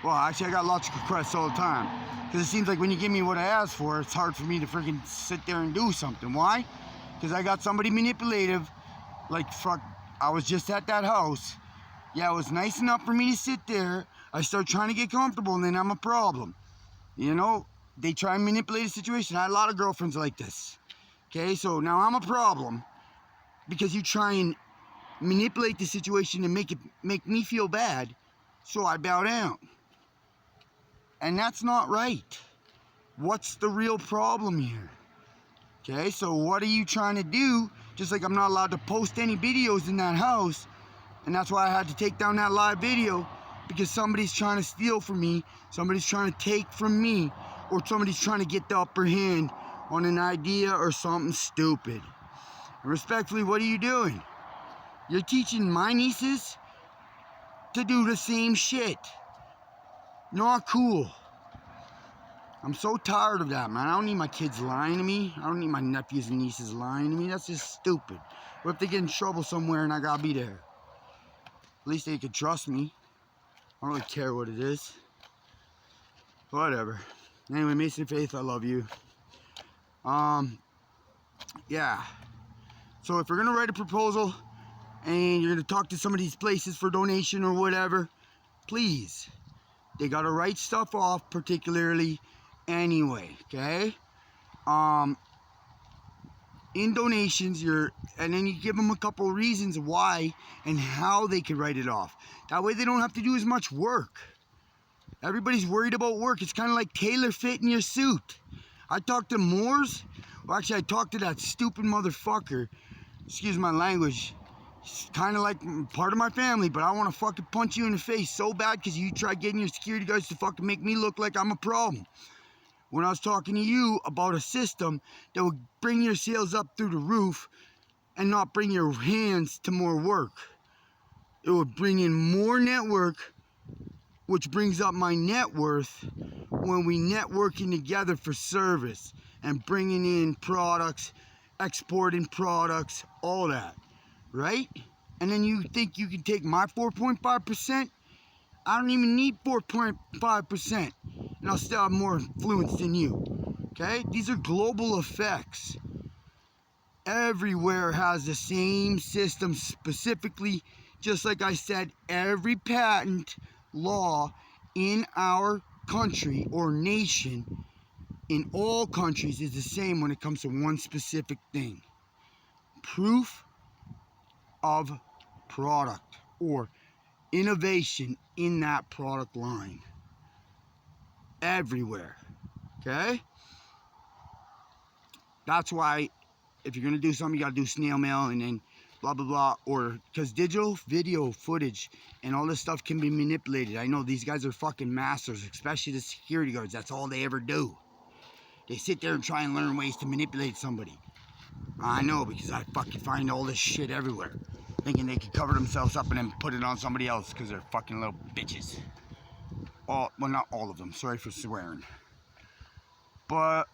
Well, actually, I got lots of requests all the time. Because it seems like when you give me what I asked for, it's hard for me to freaking sit there and do something. Why? Because I got somebody manipulative. Like, fuck, I was just at that house. Yeah, it was nice enough for me to sit there. I start trying to get comfortable, and then I'm a problem. You know, they try and manipulate a situation. I had a lot of girlfriends like this. Okay, so now I'm a problem because you try and manipulate the situation and make me feel bad, so I bow down. And that's not right. What's the real problem here? Okay, so what are you trying to do? Just like I'm not allowed to post any videos in that house, and that's why I had to take down that live video, because somebody's trying to steal from me, somebody's trying to take from me, or somebody's trying to get the upper hand on an idea or something stupid. And respectfully, what are you doing? You're teaching my nieces to do the same shit. Not cool. I'm so tired of that, man. I don't need my kids lying to me. I don't need my nephews and nieces lying to me. That's just stupid. What if they get in trouble somewhere and I gotta be there? At least they could trust me. I don't really care what it is. Whatever. Anyway, Mason Faith, I love you. Yeah. So if we're gonna write a proposal and you're gonna talk to some of these places for donation or whatever, please, they gotta write stuff off particularly anyway, okay? In donations, and then you give them a couple of reasons why and how they can write it off. That way they don't have to do as much work. Everybody's worried about work. It's kind of like tailor fitting your suit. I talked to Moores. Well, actually, I talked to that stupid motherfucker. Excuse my language. He's kind of like part of my family, but I want to fucking punch you in the face so bad because you tried getting your security guards to fucking make me look like I'm a problem. When I was talking to you about a system that would bring your sales up through the roof and not bring your hands to more work. It would bring in more network, which brings up my net worth when we networking together for service and bringing in products, exporting products, all that, right? And then you think you can take my 4.5%? I don't even need 4.5%, and I'll still have more influence than you, okay? These are global effects. Everywhere has the same system, specifically, just like I said, every patent law in our country or nation, in all countries, is the same when it comes to one specific thing. Proof of product or innovation in that product line. Everywhere. Okay? That's why if you're going to do something, you got to do snail mail and then blah, blah, blah. Or, because digital video footage and all this stuff can be manipulated. I know these guys are fucking masters, especially the security guards. That's all they ever do. They sit there and try and learn ways to manipulate somebody. I know, because I fucking find all this shit everywhere. Thinking they could cover themselves up and then put it on somebody else because they're fucking little bitches. Well, not all of them. Sorry for swearing. But,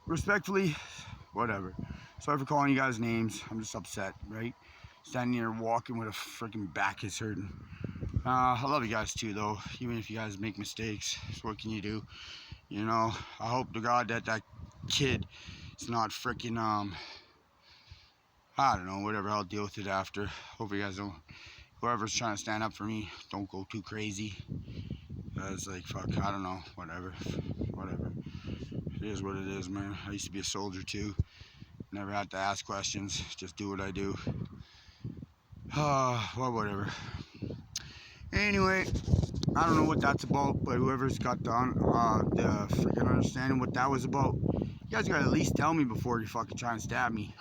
respectfully, whatever. Sorry for calling you guys names. I'm just upset, right? Standing here walking with a freaking back is hurting. I love you guys too, though. Even if you guys make mistakes, so what can you do? You know, I hope to God that kid is not freaking, I don't know, whatever, I'll deal with it after. Hope you guys don't, whoever's trying to stand up for me, don't go too crazy. It's like, fuck, I don't know, whatever. It is what it is, man. I used to be a soldier too. Never had to ask questions, just do what I do. Well, whatever. Anyway, I don't know what that's about, but whoever's got the freaking understanding what that was about, you guys gotta at least tell me before you fucking try and stab me.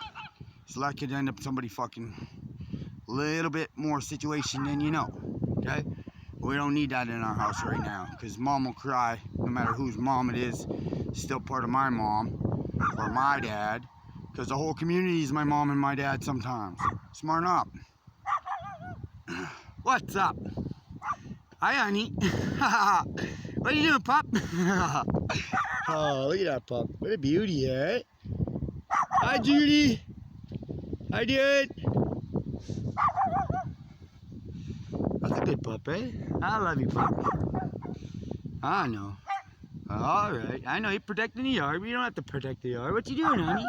So that could end up somebody fucking little bit more situation than you know, okay? We don't need that in our house right now, because mom will cry, no matter whose mom it is, still part of my mom, or my dad, because the whole community is my mom and my dad sometimes. Smarten up. What's up? Hi, honey. What are you doing, pup? Oh, look at that pup. What a beauty, eh? Hi, Judy. Hi, dude. That's a good pup, eh? I love you, pup. I know. All right. I know you're protecting the yard, but you don't have to protect the yard. What you doing, honey?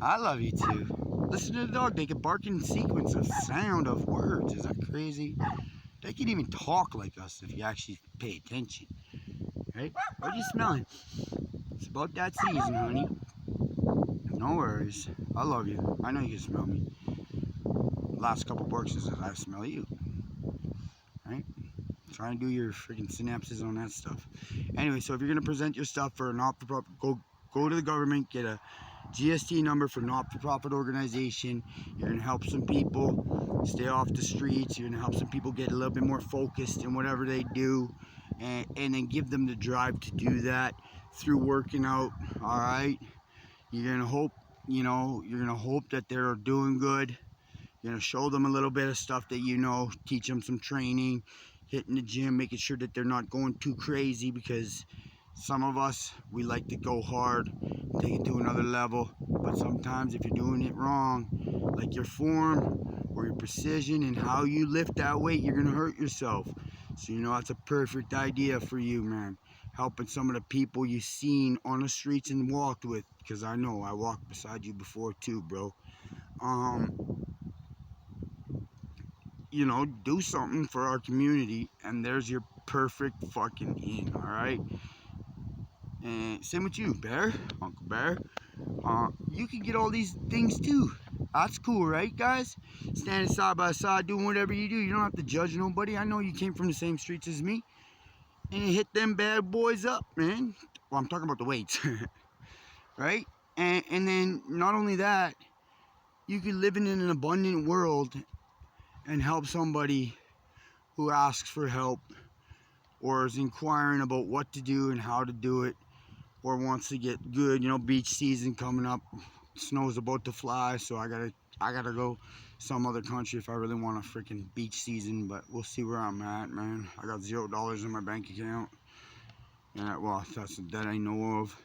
I love you, too. Listen to the dog. They can bark in sequence of sound of words. Is that crazy? They can even talk like us if you actually pay attention. Right? What are you smelling? It's about that season, honey. No worries. I love you. I know you can smell me. Last couple barks is I smell you. Right? Trying to do your freaking synapses on that stuff. Anyway, so if you're gonna present your stuff for a not-for-profit, go to the government, get a GST number for not-for-profit organization. You're gonna help some people stay off the streets. You're gonna help some people get a little bit more focused in whatever they do, and then give them the drive to do that through working out. All right. You're gonna hope, you're gonna hope that they're doing good. You're gonna show them a little bit of stuff that teach them some training, hitting the gym, making sure that they're not going too crazy, because some of us, we like to go hard, take it to another level, but sometimes if you're doing it wrong, like your form or your precision and how you lift that weight, you're gonna hurt yourself. So that's a perfect idea for you, man. Helping some of the people you've seen on the streets and walked with, because I know I walked beside you before too, bro. Do something for our community, and there's your perfect fucking in, all right? And same with you, Bear, Uncle Bear. You can get all these things too. That's cool, right, guys? Standing side by side, doing whatever you do. You don't have to judge nobody. I know you came from the same streets as me, and you hit them bad boys up, man. Well, I'm talking about the weights, right? And then not only that, you could live in an abundant world and help somebody who asks for help, or is inquiring about what to do and how to do it, or wants to get good. Beach season coming up, snow's about to fly, so I gotta go some other country if I really want a freaking beach season. But we'll see where I'm at, man. I got $0 in my bank account. Yeah, well, that's that I know of.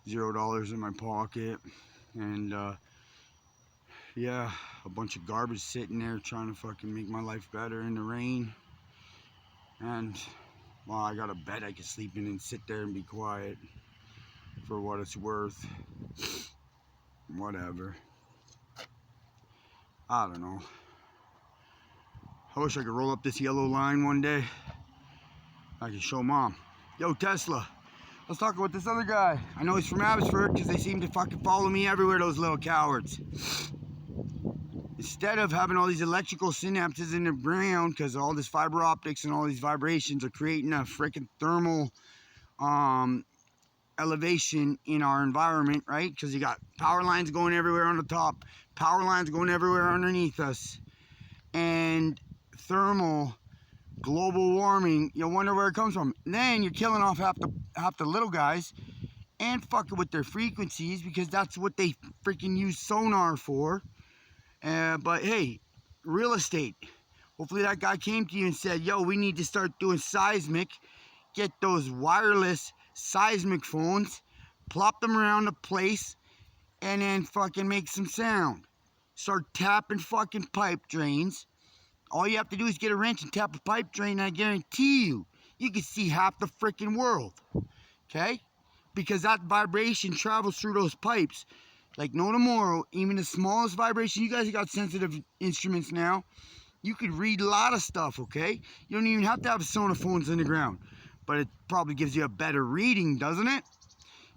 $0 in my pocket, and yeah, a bunch of garbage sitting there trying to fucking make my life better in the rain. And well, I got a bed I can sleep in and sit there and be quiet for what it's worth. Whatever. I don't know. I wish I could roll up this yellow line one day. I could show Mom. Yo, Tesla. I was talking with this other guy. I know he's from Abbotsford because they seem to fucking follow me everywhere, those little cowards. Instead of having all these electrical synapses in the ground, because all this fiber optics and all these vibrations are creating a freaking thermal elevation in our environment, right? Because you got power lines going everywhere on the top, power lines going everywhere underneath us, and thermal global warming. You wonder where it comes from. And then you're killing off half the little guys and fucking with their frequencies, because that's what they freaking use sonar for. But hey, real estate. Hopefully that guy came to you and said, yo, we need to start doing seismic. Get those wireless seismic phones, plop them around the place, and then fucking make some sound. Start tapping fucking pipe drains. All you have to do is get a wrench and tap a pipe drain, and I guarantee you can see half the freaking world. Okay? Because that vibration travels through those pipes like no tomorrow. Even the smallest vibration. You guys got sensitive instruments now. You could read a lot of stuff, okay? You don't even have to have sonophones in the ground. But it probably gives you a better reading, doesn't it?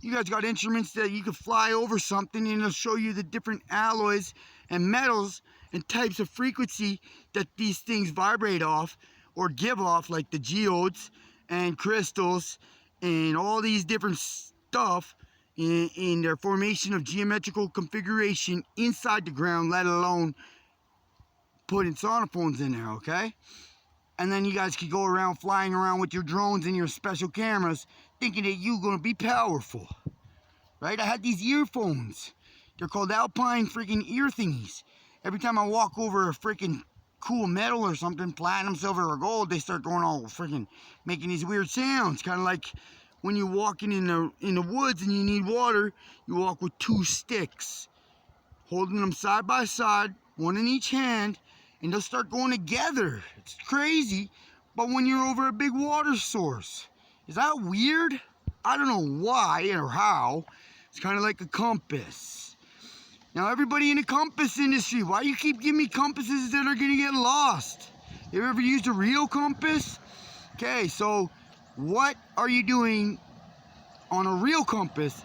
You guys got instruments that you can fly over something and it'll show you the different alloys and metals and types of frequency that these things vibrate off or give off, like the geodes and crystals and all these different stuff in their formation of geometrical configuration inside the ground, let alone putting sonophones in there, okay? And then you guys could go around flying around with your drones and your special cameras thinking that you're going to be powerful, right? I had these earphones. They're called Alpine freaking ear thingies. Every time I walk over a freaking cool metal or something, platinum, silver, or gold, they start going all freaking making these weird sounds, kind of like when you're walking in the woods and you need water, you walk with 2 sticks, holding them side by side, one in each hand, and they'll start going together. It's crazy, but when you're over a big water source, is that weird? I don't know why or how. It's kind of like a compass. Now, everybody in the compass industry, why you keep giving me compasses that are gonna get lost? You ever used a real compass? Okay, so what are you doing on a real compass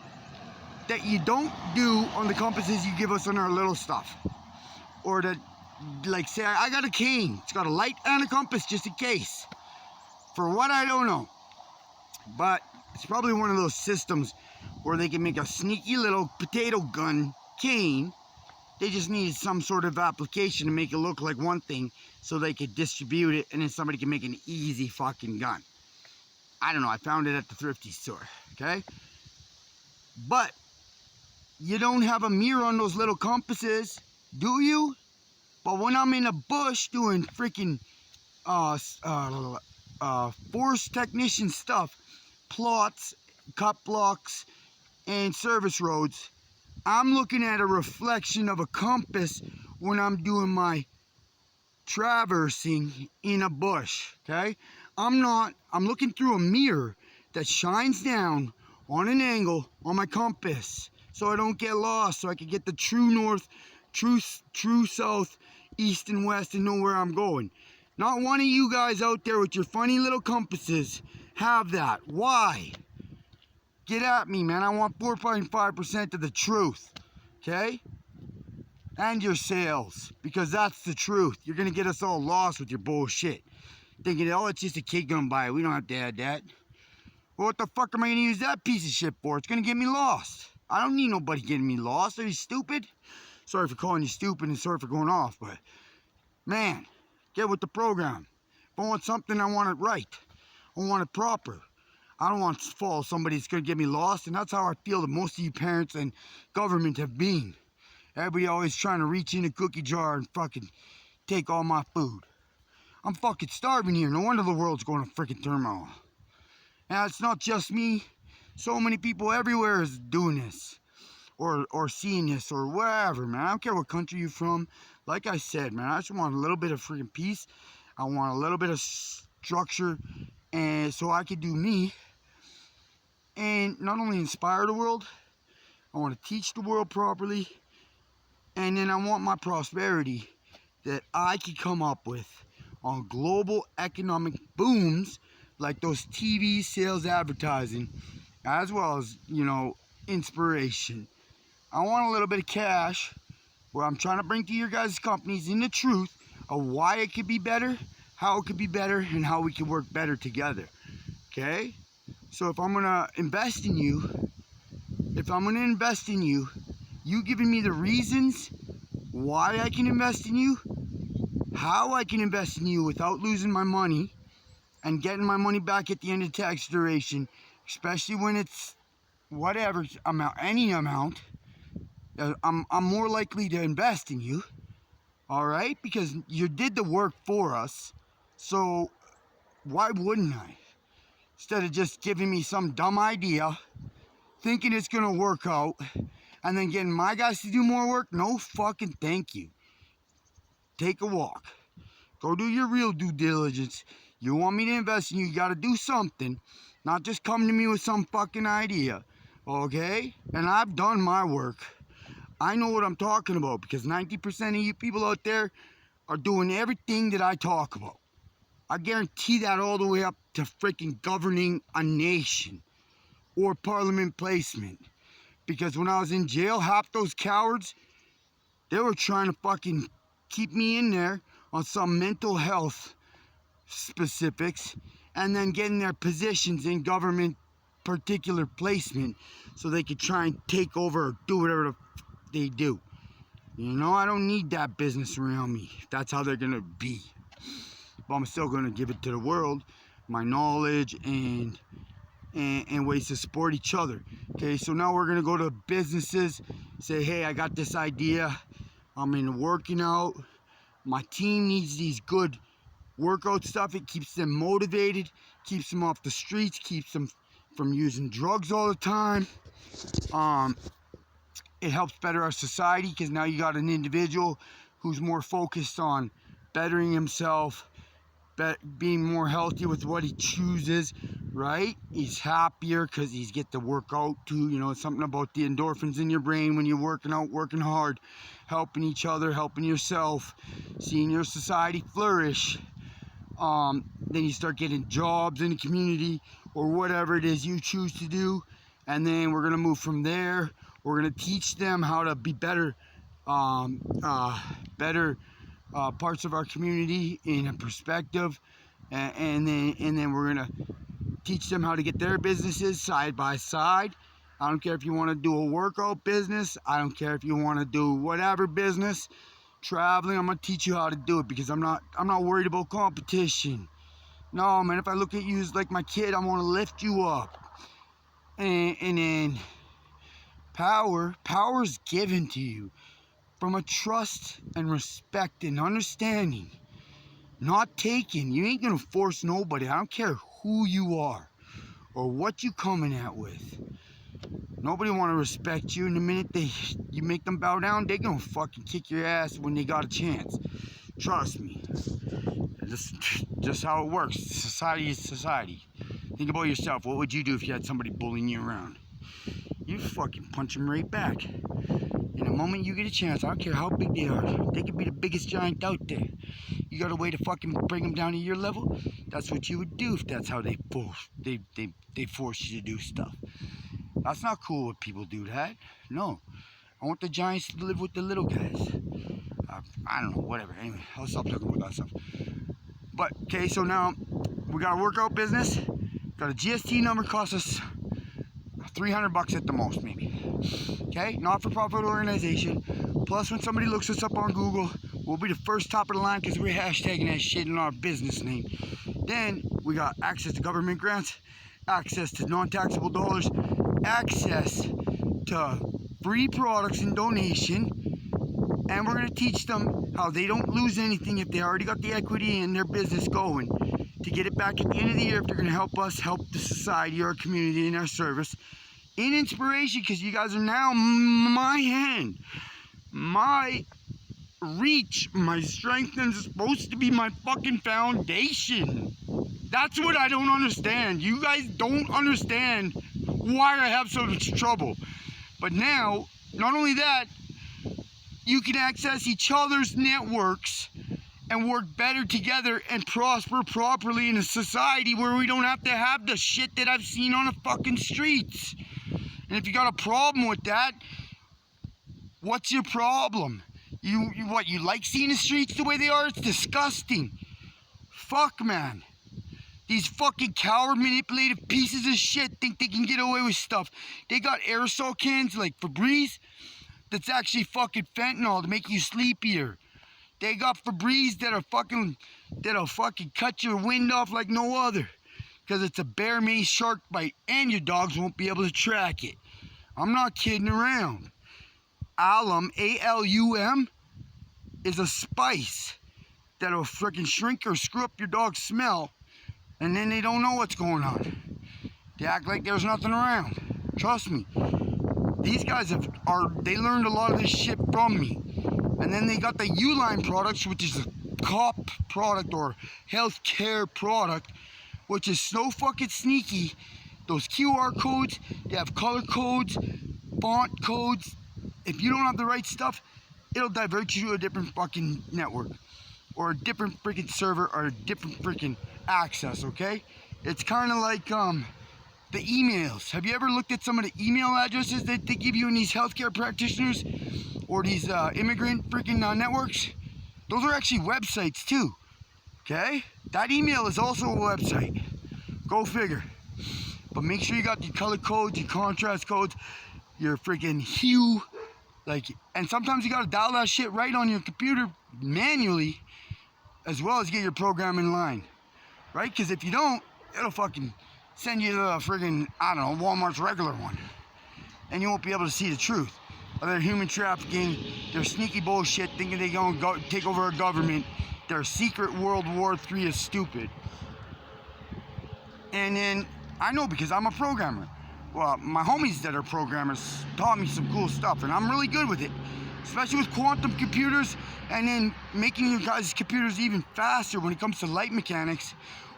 that you don't do on the compasses you give us on our little stuff? Or that, like, say I got a cane, it's got a light and a compass just in case. For what, I don't know. But it's probably one of those systems where they can make a sneaky little potato gun cane. They just needed some sort of application to make it look like one thing so they could distribute it and then somebody can make an easy fucking gun. I don't know, I found it at the thrifty store, okay? But you don't have a mirror on those little compasses, do you? But when I'm in a bush doing freaking forest technician stuff, plots, cut blocks, and service roads, I'm looking at a reflection of a compass when I'm doing my traversing in a bush, okay? I'm looking through a mirror that shines down on an angle on my compass so I don't get lost, so I can get the true north, true south, east and west and know where I'm going. Not one of you guys out there with your funny little compasses have that. Why? Get at me, man. I want 4.5% of the truth, okay? And your sales, because that's the truth. You're gonna get us all lost with your bullshit. Thinking, oh, it's just a kid gonna buy it. We don't have to add that. Well, what the fuck am I gonna use that piece of shit for? It's gonna get me lost. I don't need nobody getting me lost. Are you stupid? Sorry for calling you stupid and sorry for going off, but man, get with the program. If I want something, I want it right. I want it proper. I don't want to follow somebody that's going to get me lost, and that's how I feel that most of you parents and government have been. Everybody always trying to reach in a cookie jar and fucking take all my food. I'm fucking starving here. No wonder the world's going to freaking turmoil. Now, it's not just me. So many people everywhere is doing this. Or seeing this, or wherever, man. I don't care what country you're from. Like I said, man, I just want a little bit of freaking peace. I want a little bit of structure, and so I could do me. And not only inspire the world, I want to teach the world properly, and then I want my prosperity that I could come up with on global economic booms like those TV sales advertising, as well as, you know, inspiration. I want a little bit of cash where I'm trying to bring to your guys' companies in the truth of why it could be better, how it could be better, and how we can work better together, okay? So if I'm gonna invest in you, you giving me the reasons why I can invest in you, how I can invest in you without losing my money and getting my money back at the end of tax duration, especially when it's whatever amount, any amount, I'm more likely to invest in you, all right? Because you did the work for us, so why wouldn't I? Instead of just giving me some dumb idea, thinking it's gonna work out, and then getting my guys to do more work, no fucking thank you. Take a walk. Go do your real due diligence. You want me to invest in you, you gotta do something, not just come to me with some fucking idea, okay? And I've done my work. I know what I'm talking about because 90% of you people out there are doing everything that I talk about. I guarantee that all the way up to freaking governing a nation or parliament placement. Because when I was in jail, half those cowards, they were trying to fucking keep me in there on some mental health specifics and then getting their positions in government particular placement so they could try and take over or do whatever they do. You know, I don't need that business around me if that's how they're gonna be. But I'm still gonna give it to the world, my knowledge and ways to support each other. Okay, so now we're gonna go to businesses, say, hey, I got this idea, I'm into working out, my team needs these good workout stuff, it keeps them motivated, keeps them off the streets, keeps them from using drugs all the time. It helps better our society because now you got an individual who's more focused on bettering himself, being more healthy with what he chooses, right? He's happier because he's get to work out too. You know, it's something about the endorphins in your brain when you're working out, working hard, helping each other, helping yourself, seeing your society flourish. Then you start getting jobs in the community or whatever it is you choose to do. And then we're going to move from there. We're going to teach them how to be better parts of our community in a perspective, and then we're gonna teach them how to get their businesses side by side. I don't care if you want to do a workout business. I don't care if you want to do whatever business, traveling. I'm gonna teach you how to do it because I'm not worried about competition. No, man. If I look at you as like my kid, I want to lift you up, and then power is given to you from a trust and respect and understanding, not taken. You ain't gonna force nobody. I don't care who you are or what you coming at with. Nobody want to respect you, and the minute you make them bow down, they gonna fucking kick your ass when they got a chance. Trust me. Just how it works. Society is society. Think about yourself. What would you do if you had somebody bullying you around? You fucking punch them right back. In the moment you get a chance, I don't care how big they are. They could be the biggest giant out there. You got a way to fucking bring them down to your level? That's what you would do if that's how they force you to do stuff. That's not cool when people do that. No. I want the giants to live with the little guys. I don't know, whatever. Anyway, I'll stop talking about that stuff. But, okay, so now we got a workout business. Got a GST number, costs us $300 at the most, maybe. Okay, not-for-profit organization. Plus, when somebody looks us up on Google, we'll be the first top of the line because we're hashtagging that shit in our business name. Then we got access to government grants, access to non-taxable dollars, access to free products and donation, and we're going to teach them how they don't lose anything if they already got the equity in their business going, to get it back at the end of the year if they're going to help us help the society, our community, and our service. In inspiration, because you guys are now my hand, my reach, my strength, and it's supposed to be my fucking foundation. That's what I don't understand. You guys don't understand why I have so much trouble. But now, not only that, you can access each other's networks and work better together and prosper properly in a society where we don't have to have the shit that I've seen on the fucking streets. And if you got a problem with that, what's your problem? You like seeing the streets the way they are? It's disgusting. Fuck, man. These fucking coward, manipulative pieces of shit think they can get away with stuff. They got aerosol cans like Febreze that's actually fucking fentanyl to make you sleepier. They got Febreze that'll fucking cut your wind off like no other. Because it's a bear mace shark bite and your dogs won't be able to track it. I'm not kidding around. Alum, A-L-U-M, is a spice that'll freaking shrink or screw up your dog's smell, and then they don't know what's going on. They act like there's nothing around. Trust me. These guys they learned a lot of this shit from me. And then they got the Uline products, which is a cop product or healthcare product, which is so fucking sneaky. Those QR codes, they have color codes, font codes. If you don't have the right stuff, it'll divert you to a different fucking network or a different freaking server or a different freaking access, okay? It's kind of like the emails. Have you ever looked at some of the email addresses that they give you in these healthcare practitioners or these immigrant freaking networks? Those are actually websites too, okay? That email is also a website. Go figure. But make sure you got your color codes, your contrast codes, your freaking hue, and sometimes you gotta dial that shit right on your computer manually, as well as get your program in line, right? Because if you don't, it'll fucking send you to the friggin', I don't know, Walmart's regular one, and you won't be able to see the truth. They're human trafficking, they're sneaky bullshit, thinking they're gonna go take over our government. Their secret World War III is stupid. And then I know because I'm a programmer. Well, my homies that are programmers taught me some cool stuff, and I'm really good with it, especially with quantum computers, and then making your guys' computers even faster when it comes to light mechanics,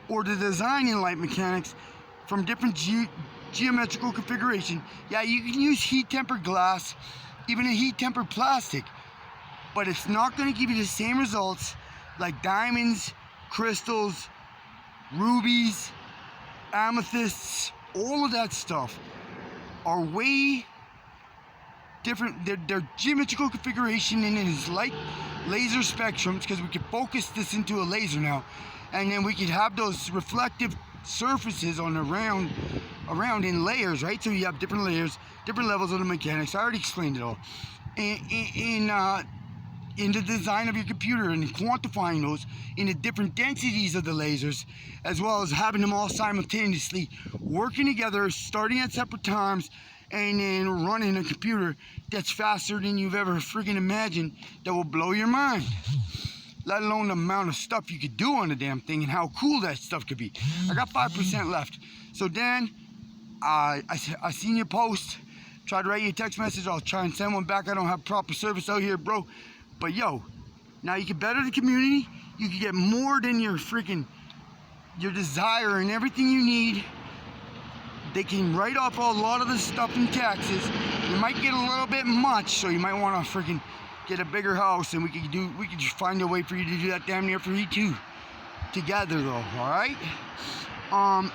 or the design in light mechanics from different geometrical configuration. Yeah, you can use heat-tempered glass, even a heat-tempered plastic, but it's not going to give you the same results like diamonds, crystals, rubies, amethysts. All of that stuff are way different. Their geometrical configuration and it is light laser spectrums, because we can focus this into a laser now, and then we could have those reflective surfaces on around in layers, right? So you have different layers, different levels of the mechanics. I already explained it all. In the design of your computer and quantifying those in the different densities of the lasers, as well as having them all simultaneously working together, starting at separate times, and then running a computer that's faster than you've ever freaking imagined, that will blow your mind. Let alone the amount of stuff you could do on the damn thing and how cool that stuff could be. I got 5% left. So Dan, I seen your post. Tried to write you a text message. I'll try and send one back. I don't have proper service out here, bro. But yo, now you can better the community. You can get more than your desire and everything you need. They can write off a lot of the stuff in taxes. You might get a little bit much, so you might want to freaking get a bigger house, and we could just find a way for you to do that damn near free too. Together though, alright? And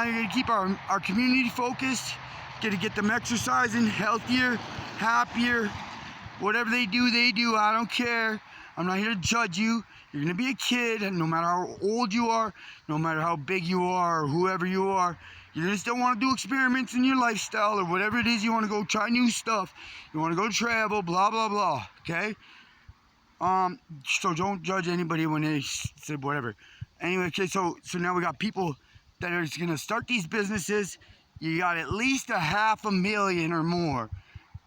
you're gonna keep our community focused, gonna get them exercising, healthier, happier. Whatever they do, I don't care. I'm not here to judge you. You're gonna be a kid, and no matter how old you are, no matter how big you are, or whoever you are, you're gonna still want to do experiments in your lifestyle, or whatever it is you want to go try new stuff. You want to go travel, blah blah blah. Okay. So don't judge anybody when they say whatever. Anyway, okay. So now we got people that are gonna start these businesses. You got at least $500,000 or more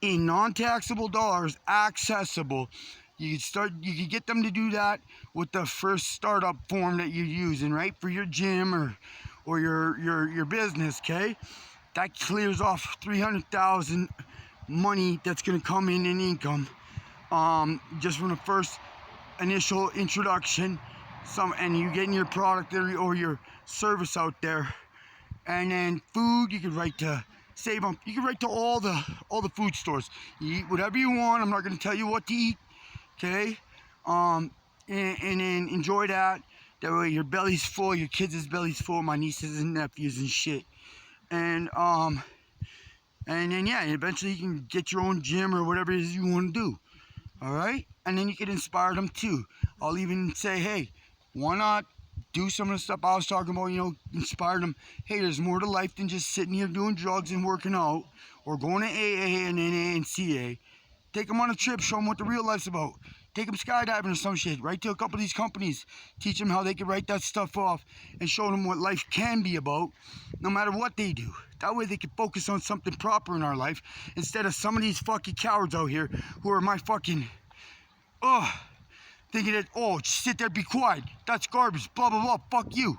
in non-taxable dollars accessible. You could get them to do that with the first startup form that you're using, right? For your gym or your business, okay? That clears off $300,000 money that's gonna come in income. Just from the first initial introduction, and you getting your product there or your service out there. And then food, you could write to save them. You can write to all the food stores. You eat whatever you want. I'm not going to tell you what to eat, okay? And then enjoy that. That way your belly's full, your kids' belly's full, my nieces and nephews and shit. And then yeah, eventually you can get your own gym or whatever it is you want to do. All right? And then you can inspire them too. I'll even say, hey, why not do some of the stuff I was talking about, inspire them. Hey, there's more to life than just sitting here doing drugs and working out, or going to AA and NA and CA. Take them on a trip, show them what the real life's about. Take them skydiving or some shit. Write to a couple of these companies. Teach them how they can write that stuff off and show them what life can be about, no matter what they do. That way they can focus on something proper in our life, instead of some of these fucking cowards out here who are my fucking, thinking that, just sit there, be quiet. That's garbage, blah, blah, blah, fuck you.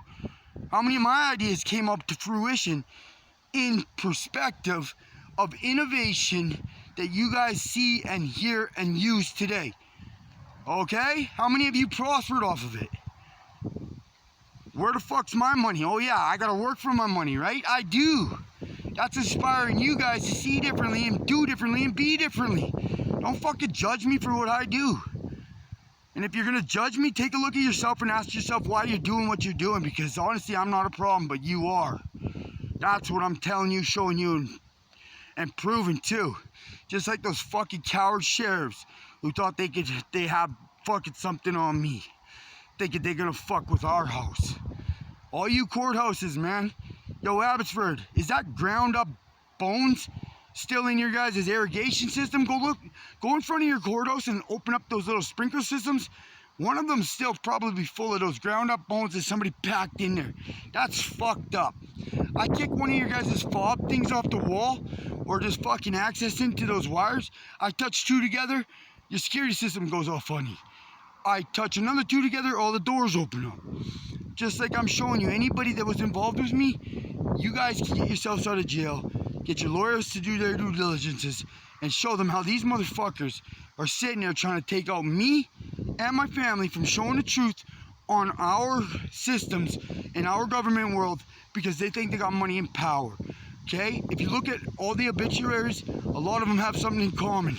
How many of my ideas came up to fruition in perspective of innovation that you guys see and hear and use today? Okay? How many of you prospered off of it? Where the fuck's my money? Oh yeah, I gotta work for my money, right? I do. That's inspiring you guys to see differently and do differently and be differently. Don't fucking judge me for what I do. And if you're gonna judge me, take a look at yourself and ask yourself why you're doing what you're doing, because honestly, I'm not a problem, but you are. That's what I'm telling you, showing you, and proving too. Just like those fucking coward sheriffs who thought they have fucking something on me, thinking they're gonna fuck with our house. All you courthouses, man. Yo, Abbotsford, is that ground up bones still in your guys' irrigation system? Go in front of your courthouse and open up those little sprinkler systems. One of them's still probably full of those ground up bones that somebody packed in there. That's fucked up. I kick one of your guys' fob things off the wall, or just fucking access into those wires. I touch two together, your security system goes all funny. I touch another two together, all the doors open up. just like I'm showing you, anybody that was involved with me, you guys can get yourselves out of jail, get your lawyers to do their due diligences, and show them how these motherfuckers are sitting there trying to take out me and my family from showing the truth on our systems in our government world because they think they got money and power. Okay? If you look at all the obituaries, a lot of them have something in common.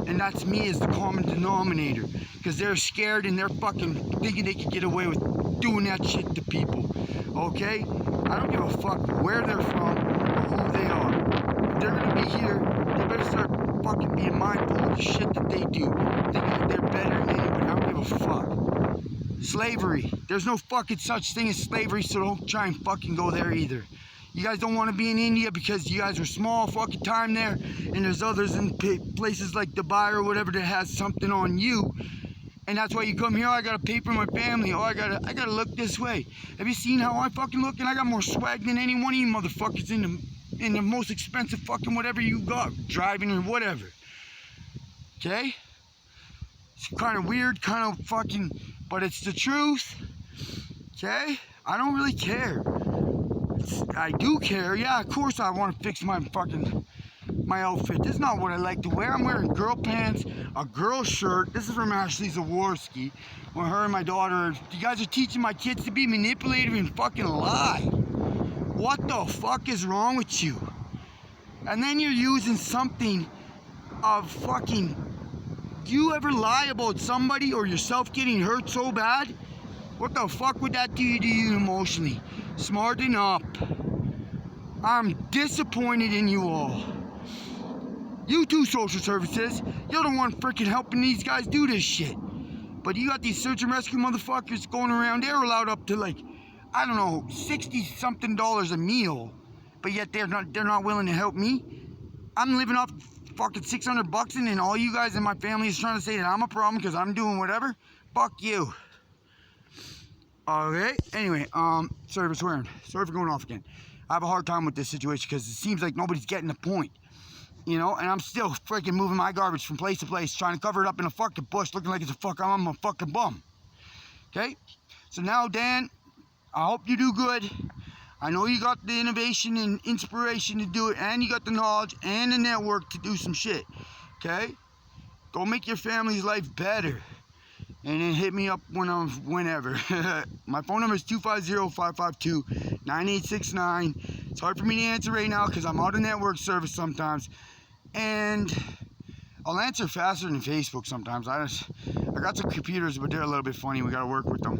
And that's me as the common denominator. Because they're scared and they're fucking thinking they can get away with doing that shit to people. Okay? I don't give a fuck where they're from or who they are. If they're gonna be here, they better start fucking being mindful of the shit that they do. Thinking that they're better than anybody. I don't give a fuck. Slavery. There's no fucking such thing as slavery, so don't try and fucking go there either. You guys don't want to be in India because you guys were small fucking time there, and there's others in places like Dubai or whatever that has something on you, and that's why you come here. Oh, I gotta pay for my family. Oh, I gotta look this way. Have you seen how I fucking look? And I got more swag than any one of you motherfuckers in the most expensive fucking whatever you got, driving or whatever. Okay? It's kind of weird, kind of fucking, but it's the truth. Okay? I don't really care. I do care, yeah, of course I want to fix my outfit. This is not what I like to wear. I'm wearing girl pants, a girl shirt. This is from Ashley Zaworski, when her and my daughter, you guys are teaching my kids to be manipulative and fucking lie. What the fuck is wrong with you? And then you're using something of fucking, do you ever lie about somebody or yourself getting hurt so bad? What the fuck would that do to you emotionally? Smarten up. I'm disappointed in you all. You too, social services. You're the one freaking helping these guys do this shit. But you got these search and rescue motherfuckers going around. They're allowed up to like, I don't know, $60-something a meal. But yet they're not willing to help me. I'm living off fucking $600 and then all you guys in my family is trying to say that I'm a problem because I'm doing whatever. Fuck you. Okay, anyway, sorry for swearing. Sorry for going off again. I have a hard time with this situation because it seems like nobody's getting the point. You know, and I'm still freaking moving my garbage from place to place, trying to cover it up in a fucking bush, looking like I'm a fucking bum. Okay? So now, Dan, I hope you do good. I know you got the innovation and inspiration to do it, and you got the knowledge and the network to do some shit. Okay? Go make your family's life better. And then hit me up whenever. My phone number is 250-552-9869. It's hard for me to answer right now because I'm out of network service sometimes. And I'll answer faster than Facebook sometimes. I got some computers, but they're a little bit funny. We got to work with them.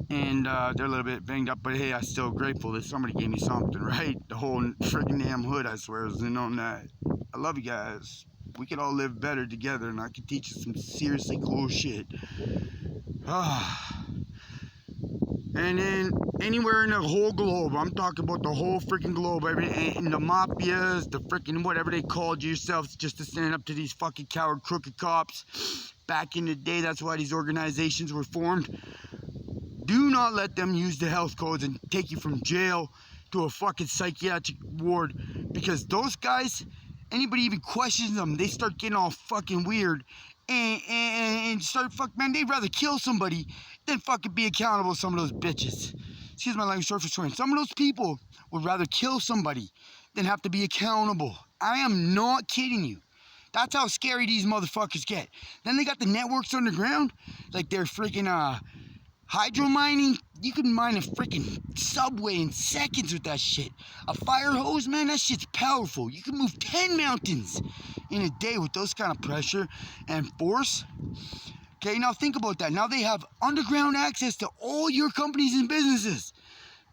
And they're a little bit banged up. But hey, I'm still grateful that somebody gave me something, right? The whole freaking damn hood, I swear, is in on that. I love you guys. We could all live better together, and I could teach you some seriously cool shit. And then anywhere in the whole globe, I'm talking about the whole freaking globe, and the mafias, the freaking whatever they called yourselves, just to stand up to these fucking coward crooked cops. Back in the day, that's why these organizations were formed. Do not let them use the health codes and take you from jail to a fucking psychiatric ward, because those guys, anybody even questions them, they start getting all fucking weird and start man, they'd rather kill somebody than fucking be accountable to some of those bitches. Excuse my language, sorry for swearing. Some of those people would rather kill somebody than have to be accountable. I am not kidding you. That's how scary these motherfuckers get. Then they got the networks underground, like they're freaking hydro mining. You can mine a freaking subway in seconds with that shit. A fire hose, man, that shit's powerful. You can move 10 mountains in a day with those kind of pressure and force. Okay, now think about that. Now they have underground access to all your companies and businesses.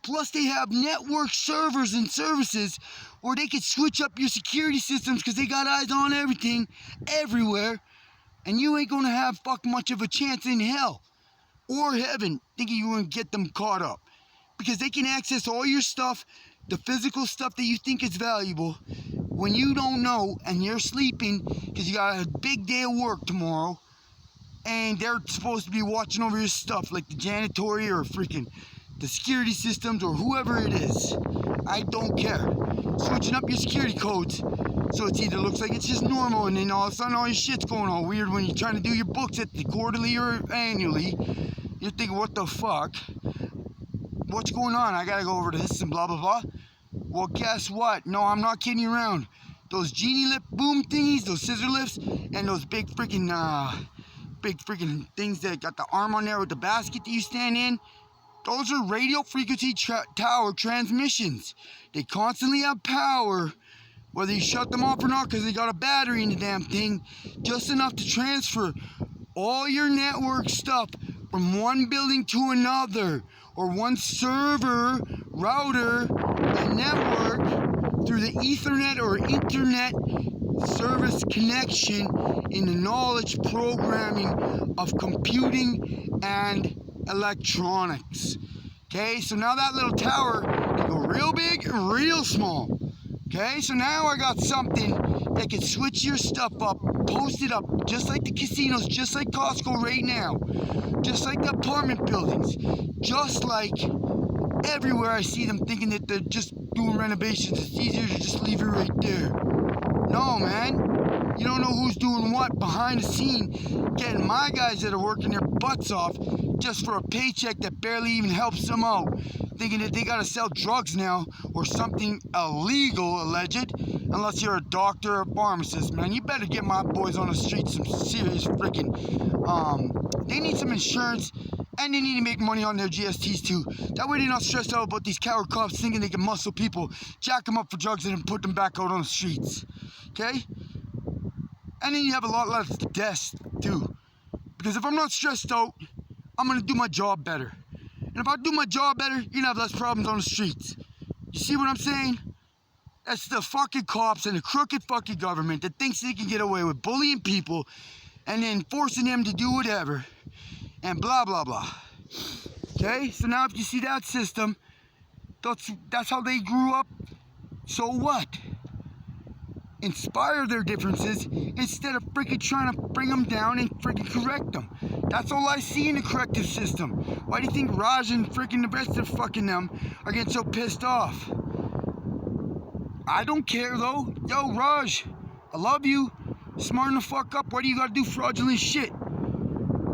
Plus they have network servers and services where they can switch up your security systems because they got eyes on everything, everywhere. And you ain't gonna have fuck much of a chance in hell or heaven thinking you're going to get them caught up, because they can access all your stuff, the physical stuff that you think is valuable, when you don't know and you're sleeping because you got a big day of work tomorrow, and they're supposed to be watching over your stuff like the janitorial or freaking the security systems or whoever it is. I don't care. Switching up your security codes so it either looks like it's just normal, and then all of a sudden all your shit's going all weird when you're trying to do your books at the quarterly or annually. You're thinking, what the fuck? what's going on? I gotta go over to this and blah, blah, blah. Well, guess what? No, I'm not kidding you around. Those genie lip boom thingies, those scissor lifts, and those big freaking things that got the arm on there with the basket that you stand in, those are radio frequency tower transmissions. They constantly have power, whether you shut them off or not, because they got a battery in the damn thing, just enough to transfer all your network stuff from one building to another, or one server, router, and network through the Ethernet or internet service connection in the knowledge programming of computing and electronics. Okay, so now that little tower can go real big and real small. Okay, so now I got something that can switch your stuff up, post it up, just like the casinos, just like Costco right now, just like the apartment buildings, just like everywhere I see them thinking that they're just doing renovations. It's easier to just leave it right there. No, man. You don't know who's doing what behind the scene, getting my guys that are working their butts off just for a paycheck that barely even helps them out, thinking that they gotta sell drugs now or something illegal, alleged, unless you're a doctor or a pharmacist, man. You better get my boys on the street some serious freaking, they need some insurance, and they need to make money on their GSTs too. That way they're not stressed out about these coward cops thinking they can muscle people, jack them up for drugs, and then put them back out on the streets. Okay? And then you have a lot less deaths too. Because if I'm not stressed out, I'm gonna do my job better. And if I do my job better, you're gonna have less problems on the streets. You see what I'm saying? That's the fucking cops and the crooked fucking government that thinks they can get away with bullying people and then forcing them to do whatever. And blah, blah, blah. Okay? So now if you see that system, that's how they grew up. So what? Inspire their differences instead of freaking trying to bring them down and freaking correct them. That's all I see in the corrective system. Why do you think Raj and freaking the rest of fucking them are getting so pissed off? I don't care though. Yo, Raj, I love you. Smarten the fuck up. Why do you gotta do fraudulent shit?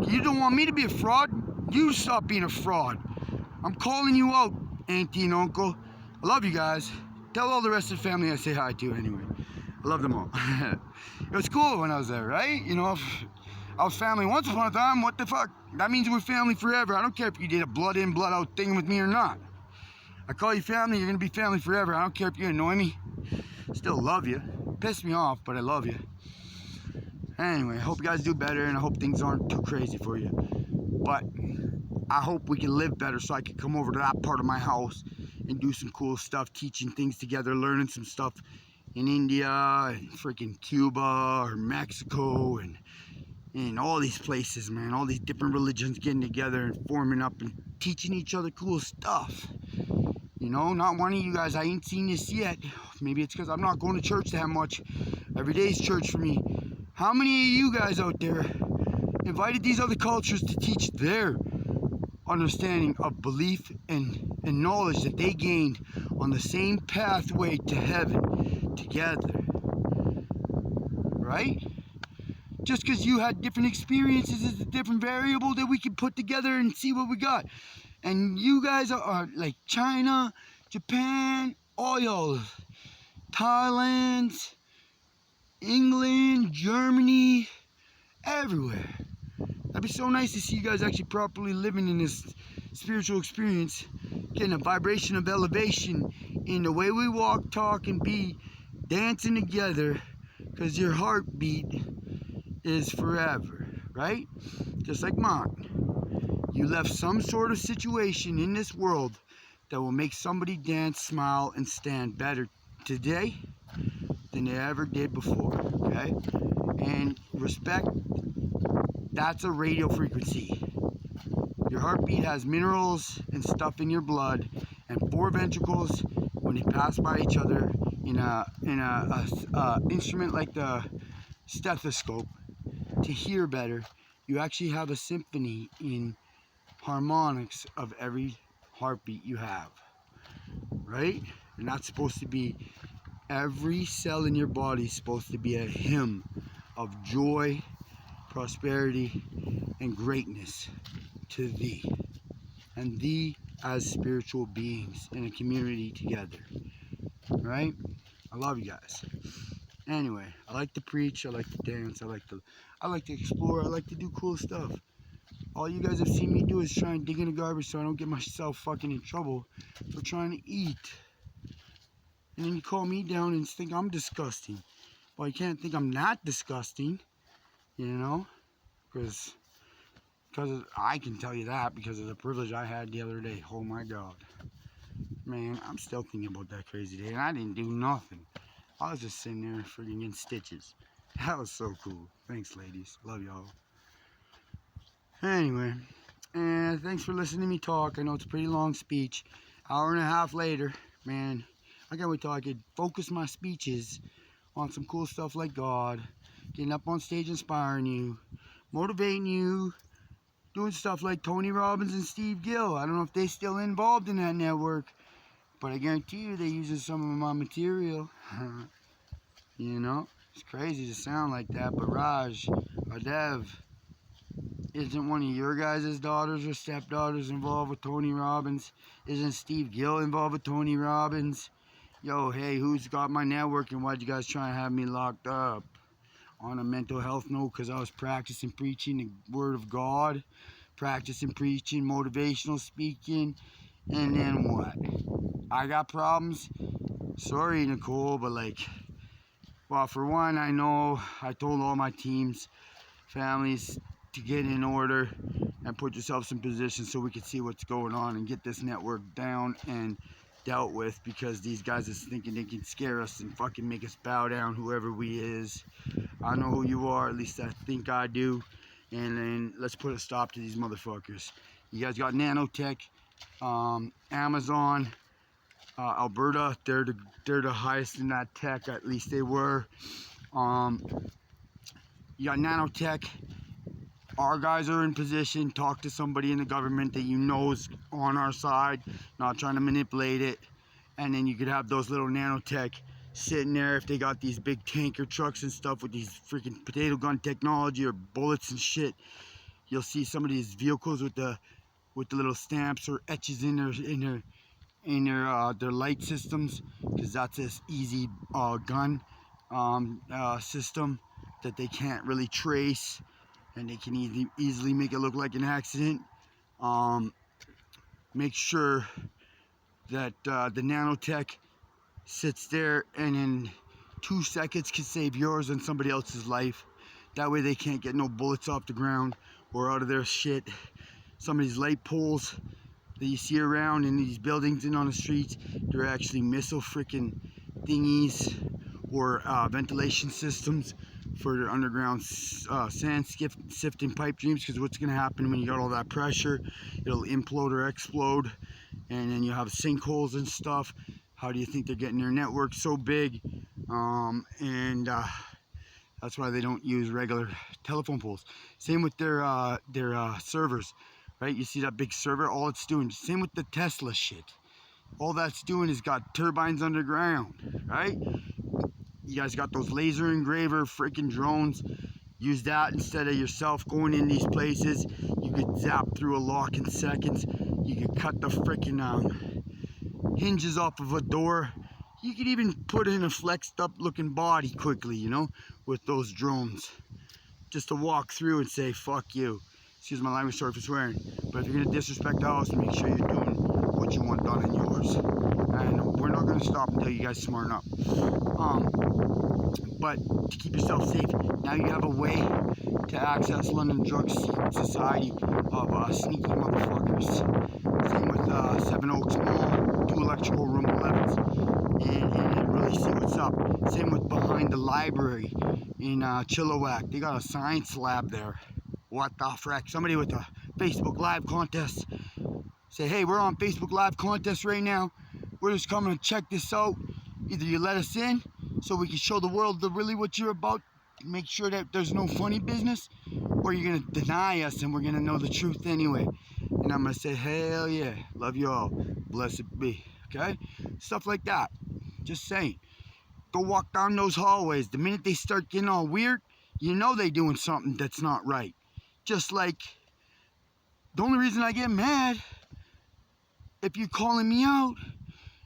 You don't want me to be a fraud? You stop being a fraud. I'm calling you out, auntie and uncle. I love you guys. Tell all the rest of the family I say hi to anyway. I love them all. It was cool when I was there, right? You know, if I was family once upon a time, what the fuck? That means we're family forever. I don't care if you did a blood in, blood out thing with me or not. I call you family, you're gonna be family forever. I don't care if you annoy me. Still love you. Piss me off, but I love you. Anyway, I hope you guys do better, and I hope things aren't too crazy for you. But I hope we can live better so I can come over to that part of my house and do some cool stuff, teaching things together, learning some stuff in India and freaking Cuba or Mexico and all these places, man. All these different religions getting together and forming up and teaching each other cool stuff. You know, not one of you guys, I ain't seen this yet. Maybe it's because I'm not going to church that much. Every day's church for me. How many of you guys out there invited these other cultures to teach their understanding of belief and knowledge that they gained on the same pathway to heaven together? Right? Just because you had different experiences is a different variable that we can put together and see what we got. And you guys are like China, Japan, all y'all, Thailand, England, Germany, everywhere. That'd be so nice to see you guys actually properly living in this spiritual experience, getting a vibration of elevation in the way we walk, talk, and be, dancing together, because your heartbeat is forever, right? Just like mine. You left some sort of situation in this world that will make somebody dance, smile, and stand better today than they ever did before, okay? And respect, that's a radio frequency. Your heartbeat has minerals and stuff in your blood, and 4 ventricles, when they pass by each other in a instrument like the stethoscope, to hear better, you actually have a symphony in harmonics of every heartbeat you have, right? And that's supposed to be, every cell in your body is supposed to be a hymn of joy, prosperity, and greatness to thee. And thee as spiritual beings in a community together. Right? I love you guys. Anyway, I like to preach, I like to dance, I like to explore, I like to do cool stuff. All you guys have seen me do is try and dig in the garbage so I don't get myself fucking in trouble for trying to eat. And then you call me down and think I'm disgusting. Well, you can't think I'm not disgusting, you know? Because I can tell you that because of the privilege I had the other day. Oh my God. Man, I'm still thinking about that crazy day and I didn't do nothing. I was just sitting there freaking getting stitches. That was so cool. Thanks, ladies. Love y'all. Anyway, and thanks for listening to me talk. I know it's a pretty long speech. Hour and a half later, man, I can't wait till I could focus my speeches on some cool stuff like God, getting up on stage inspiring you, motivating you, doing stuff like Tony Robbins and Steve Gill. I don't know if they're still involved in that network, but I guarantee you they're using some of my material. You know, it's crazy to sound like that, but Raj or Dev, isn't one of your guys' daughters or stepdaughters involved with Tony Robbins? Isn't Steve Gill involved with Tony Robbins? Yo, hey, who's got my network and why'd you guys try and have me locked up? On a mental health note, because I was practicing preaching the word of God, practicing preaching, motivational speaking, and then what? I got problems? Sorry, Nicole, but like, well, for one, I know I told all my teams, families, to get in order and put yourselves in position so we can see what's going on and get this network down and dealt with, because these guys is thinking they can scare us and fucking make us bow down, whoever we is. I know who you are, at least I think I do, and then let's put a stop to these motherfuckers. You guys got nanotech, Amazon, Alberta, they're the highest in that tech, at least they were. You got nanotech. Our guys are in position. Talk to somebody in the government that you know is on our side, not trying to manipulate it. And then you could have those little nanotech sitting there if they got these big tanker trucks and stuff with these freaking potato gun technology or bullets and shit. You'll see some of these vehicles with the little stamps or etches in their light systems, because that's this easy gun system that they can't really trace, and they can easily make it look like an accident. Make sure that the nanotech sits there and in 2 seconds can save yours and somebody else's life. That way they can't get no bullets off the ground or out of their shit. Some of these light poles that you see around in these buildings and on the streets, they're actually missile freaking thingies or ventilation systems for their underground sand sifting pipe dreams, because what's going to happen when you got all that pressure, it'll implode or explode, and then you have sinkholes and stuff. How do you think they're getting their network so big? That's why they don't use regular telephone poles. Same with their servers, right? You see that big server? All it's doing, same with the Tesla shit. All that's doing is got turbines underground, right? You guys got those laser engraver freaking drones. Use that instead of yourself going in these places. You could zap through a lock in seconds. You could cut the freaking hinges off of a door. You could even put in a flexed up looking body quickly, you know, with those drones. Just to walk through and say, fuck you. Excuse my language, sorry for swearing. But if you're going to disrespect the house, make sure you're doing what you want done in yours. And we're not going to stop until you guys smarten up. But to keep yourself safe, now you have a way to access London Drug Society of sneaky motherfuckers. Same with 7 Oaks Mall, 2 electrical room 11s, and really see what's up. Same with behind the library in Chilliwack. They got a science lab there. What the frick? Somebody with a Facebook Live contest. Say, hey, we're on Facebook Live contest right now. We're just coming to check this out. Either you let us in so we can show the world really what you're about, make sure that there's no funny business, or you're going to deny us and we're going to know the truth anyway. And I'm going to say, hell yeah, love you all, blessed be, okay? Stuff like that. Just saying. Go walk down those hallways. The minute they start getting all weird, you know they doing something that's not right. Just like, the only reason I get mad if you're calling me out,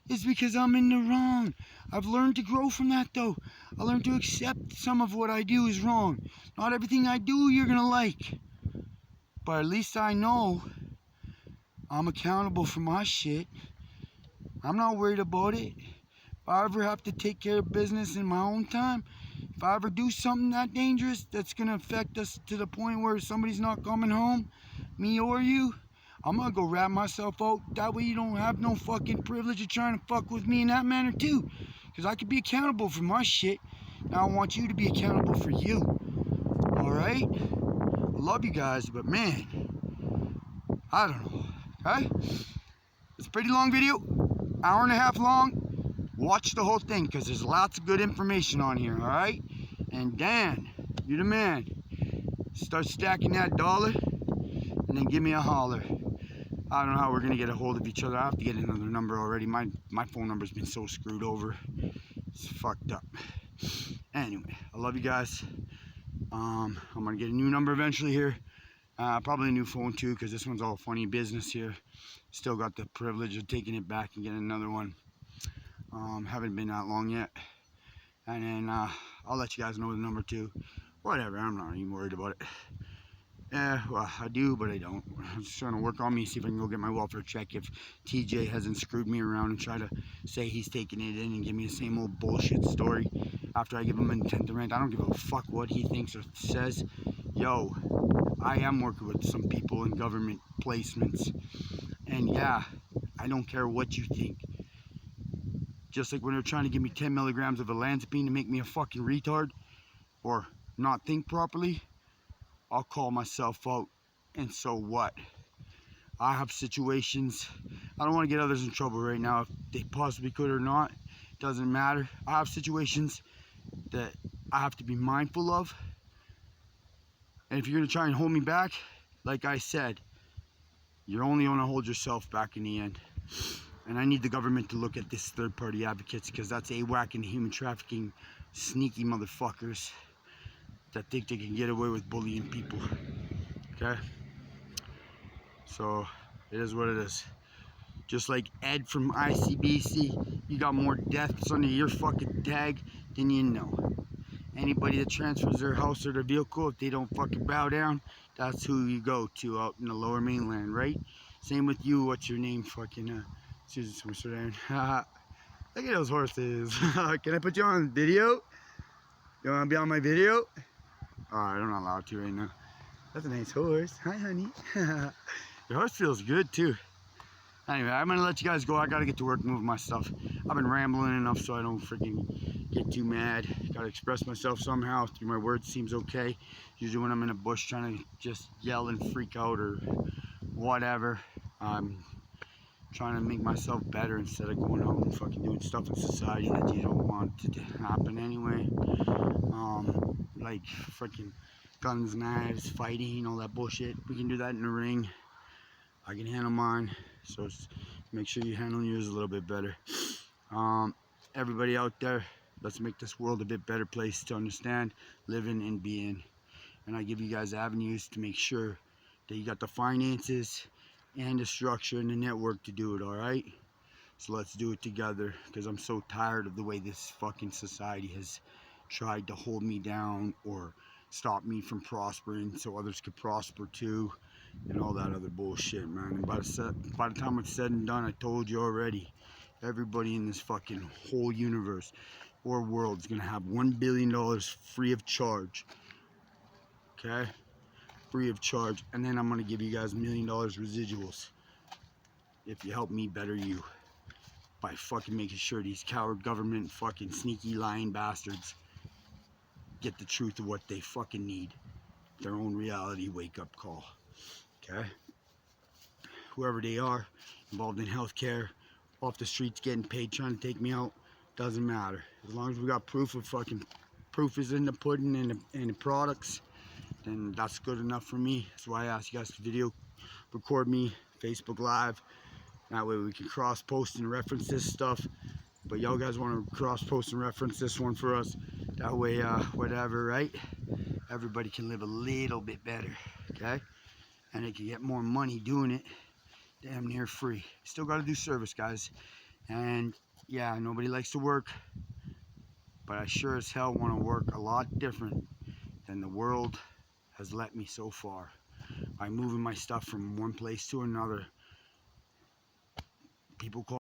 it's because I'm in the wrong. I've learned to grow from that, though. I learned to accept some of what I do is wrong. Not everything I do you're gonna like. But at least I know I'm accountable for my shit. I'm not worried about it. If I ever have to take care of business in my own time, if I ever do something that dangerous that's gonna affect us to the point where somebody's not coming home, me or you, I'm gonna go rat myself out. That way you don't have no fucking privilege of trying to fuck with me in that manner too. Because I could be accountable for my shit. Now I want you to be accountable for you. Alright? I love you guys, but man, I don't know. Okay? It's a pretty long video. Hour and a half long. Watch the whole thing because there's lots of good information on here, alright? And Dan, you're the man. Start stacking that dollar and then give me a holler. I don't know how we're gonna get a hold of each other. I have to get another number already. My phone number's been so screwed over. It's fucked up. Anyway, I love you guys. I'm gonna get a new number eventually here. Probably a new phone too, because this one's all funny business here. Still got the privilege of taking it back and getting another one. Haven't been that long yet. And then I'll let you guys know the number too. Whatever, I'm not even worried about it. Yeah, well, I do, but I don't. I'm just trying to work on me, see if I can go get my welfare check if TJ hasn't screwed me around and try to say he's taking it in and give me the same old bullshit story after I give him intent to rent. I don't give a fuck what he thinks or says. Yo, I am working with some people in government placements. And yeah, I don't care what you think. Just like when they're trying to give me 10 milligrams of olanzapine to make me a fucking retard or not think properly, I'll call myself out, and so what? I have situations, I don't want to get others in trouble right now if they possibly could or not, doesn't matter. I have situations that I have to be mindful of, and if you're going to try and hold me back, like I said, you're only going to hold yourself back in the end. And I need the government to look at this third-party advocates, because that's AWAC and human trafficking sneaky motherfuckers that think they can get away with bullying people. Okay? So, it is what it is. Just like Ed from ICBC, you got more deaths under your fucking tag than you know. Anybody that transfers their house or their vehicle, if they don't fucking bow down, that's who you go to out in the lower mainland, right? Same with you, what's your name? Fucking, Susan Switzerland. Look at those horses. Can I put you on video? You wanna be on my video? Alright, I'm not allowed to right now. That's a nice horse. Hi, honey. Your horse feels good, too. Anyway, I'm gonna let you guys go. I gotta get to work, move my stuff. I've been rambling enough so I don't freaking get too mad. Gotta express myself somehow through my words. Seems okay. Usually when I'm in a bush trying to just yell and freak out or whatever, I'm trying to make myself better instead of going out and fucking doing stuff in society that you don't want to happen anyway. Like freaking guns, knives, fighting, all that bullshit. We can do that in the ring. I can handle mine, so make sure you handle yours a little bit better. Everybody out there, let's make this world a bit better place to understand, live in, and be in. And I give you guys avenues to make sure that you got the finances and the structure and the network to do it, alright? So let's do it together, because I'm so tired of the way this fucking society has tried to hold me down or stop me from prospering so others could prosper too, and all that other bullshit, man. And by the time it's said and done, I told you already, everybody in this fucking whole universe or world is gonna have $1 billion free of charge. Okay? Free of charge. And then I'm gonna give you guys $1 million residuals if you help me better you by fucking making sure these coward government fucking sneaky lying bastards get the truth of what they fucking need. Their own reality wake-up call. Okay? Whoever they are, involved in healthcare, off the streets getting paid, trying to take me out, doesn't matter. As long as we got proof is in the pudding and the products, then that's good enough for me. That's why I asked you guys to video record me, Facebook Live. That way we can cross-post and reference this stuff. But y'all guys want to cross-post and reference this one for us. That way, whatever, right? Everybody can live a little bit better, okay? And they can get more money doing it damn near free. Still got to do service, guys. And yeah, nobody likes to work, but I sure as hell want to work a lot different than the world has let me so far by moving my stuff from one place to another. People call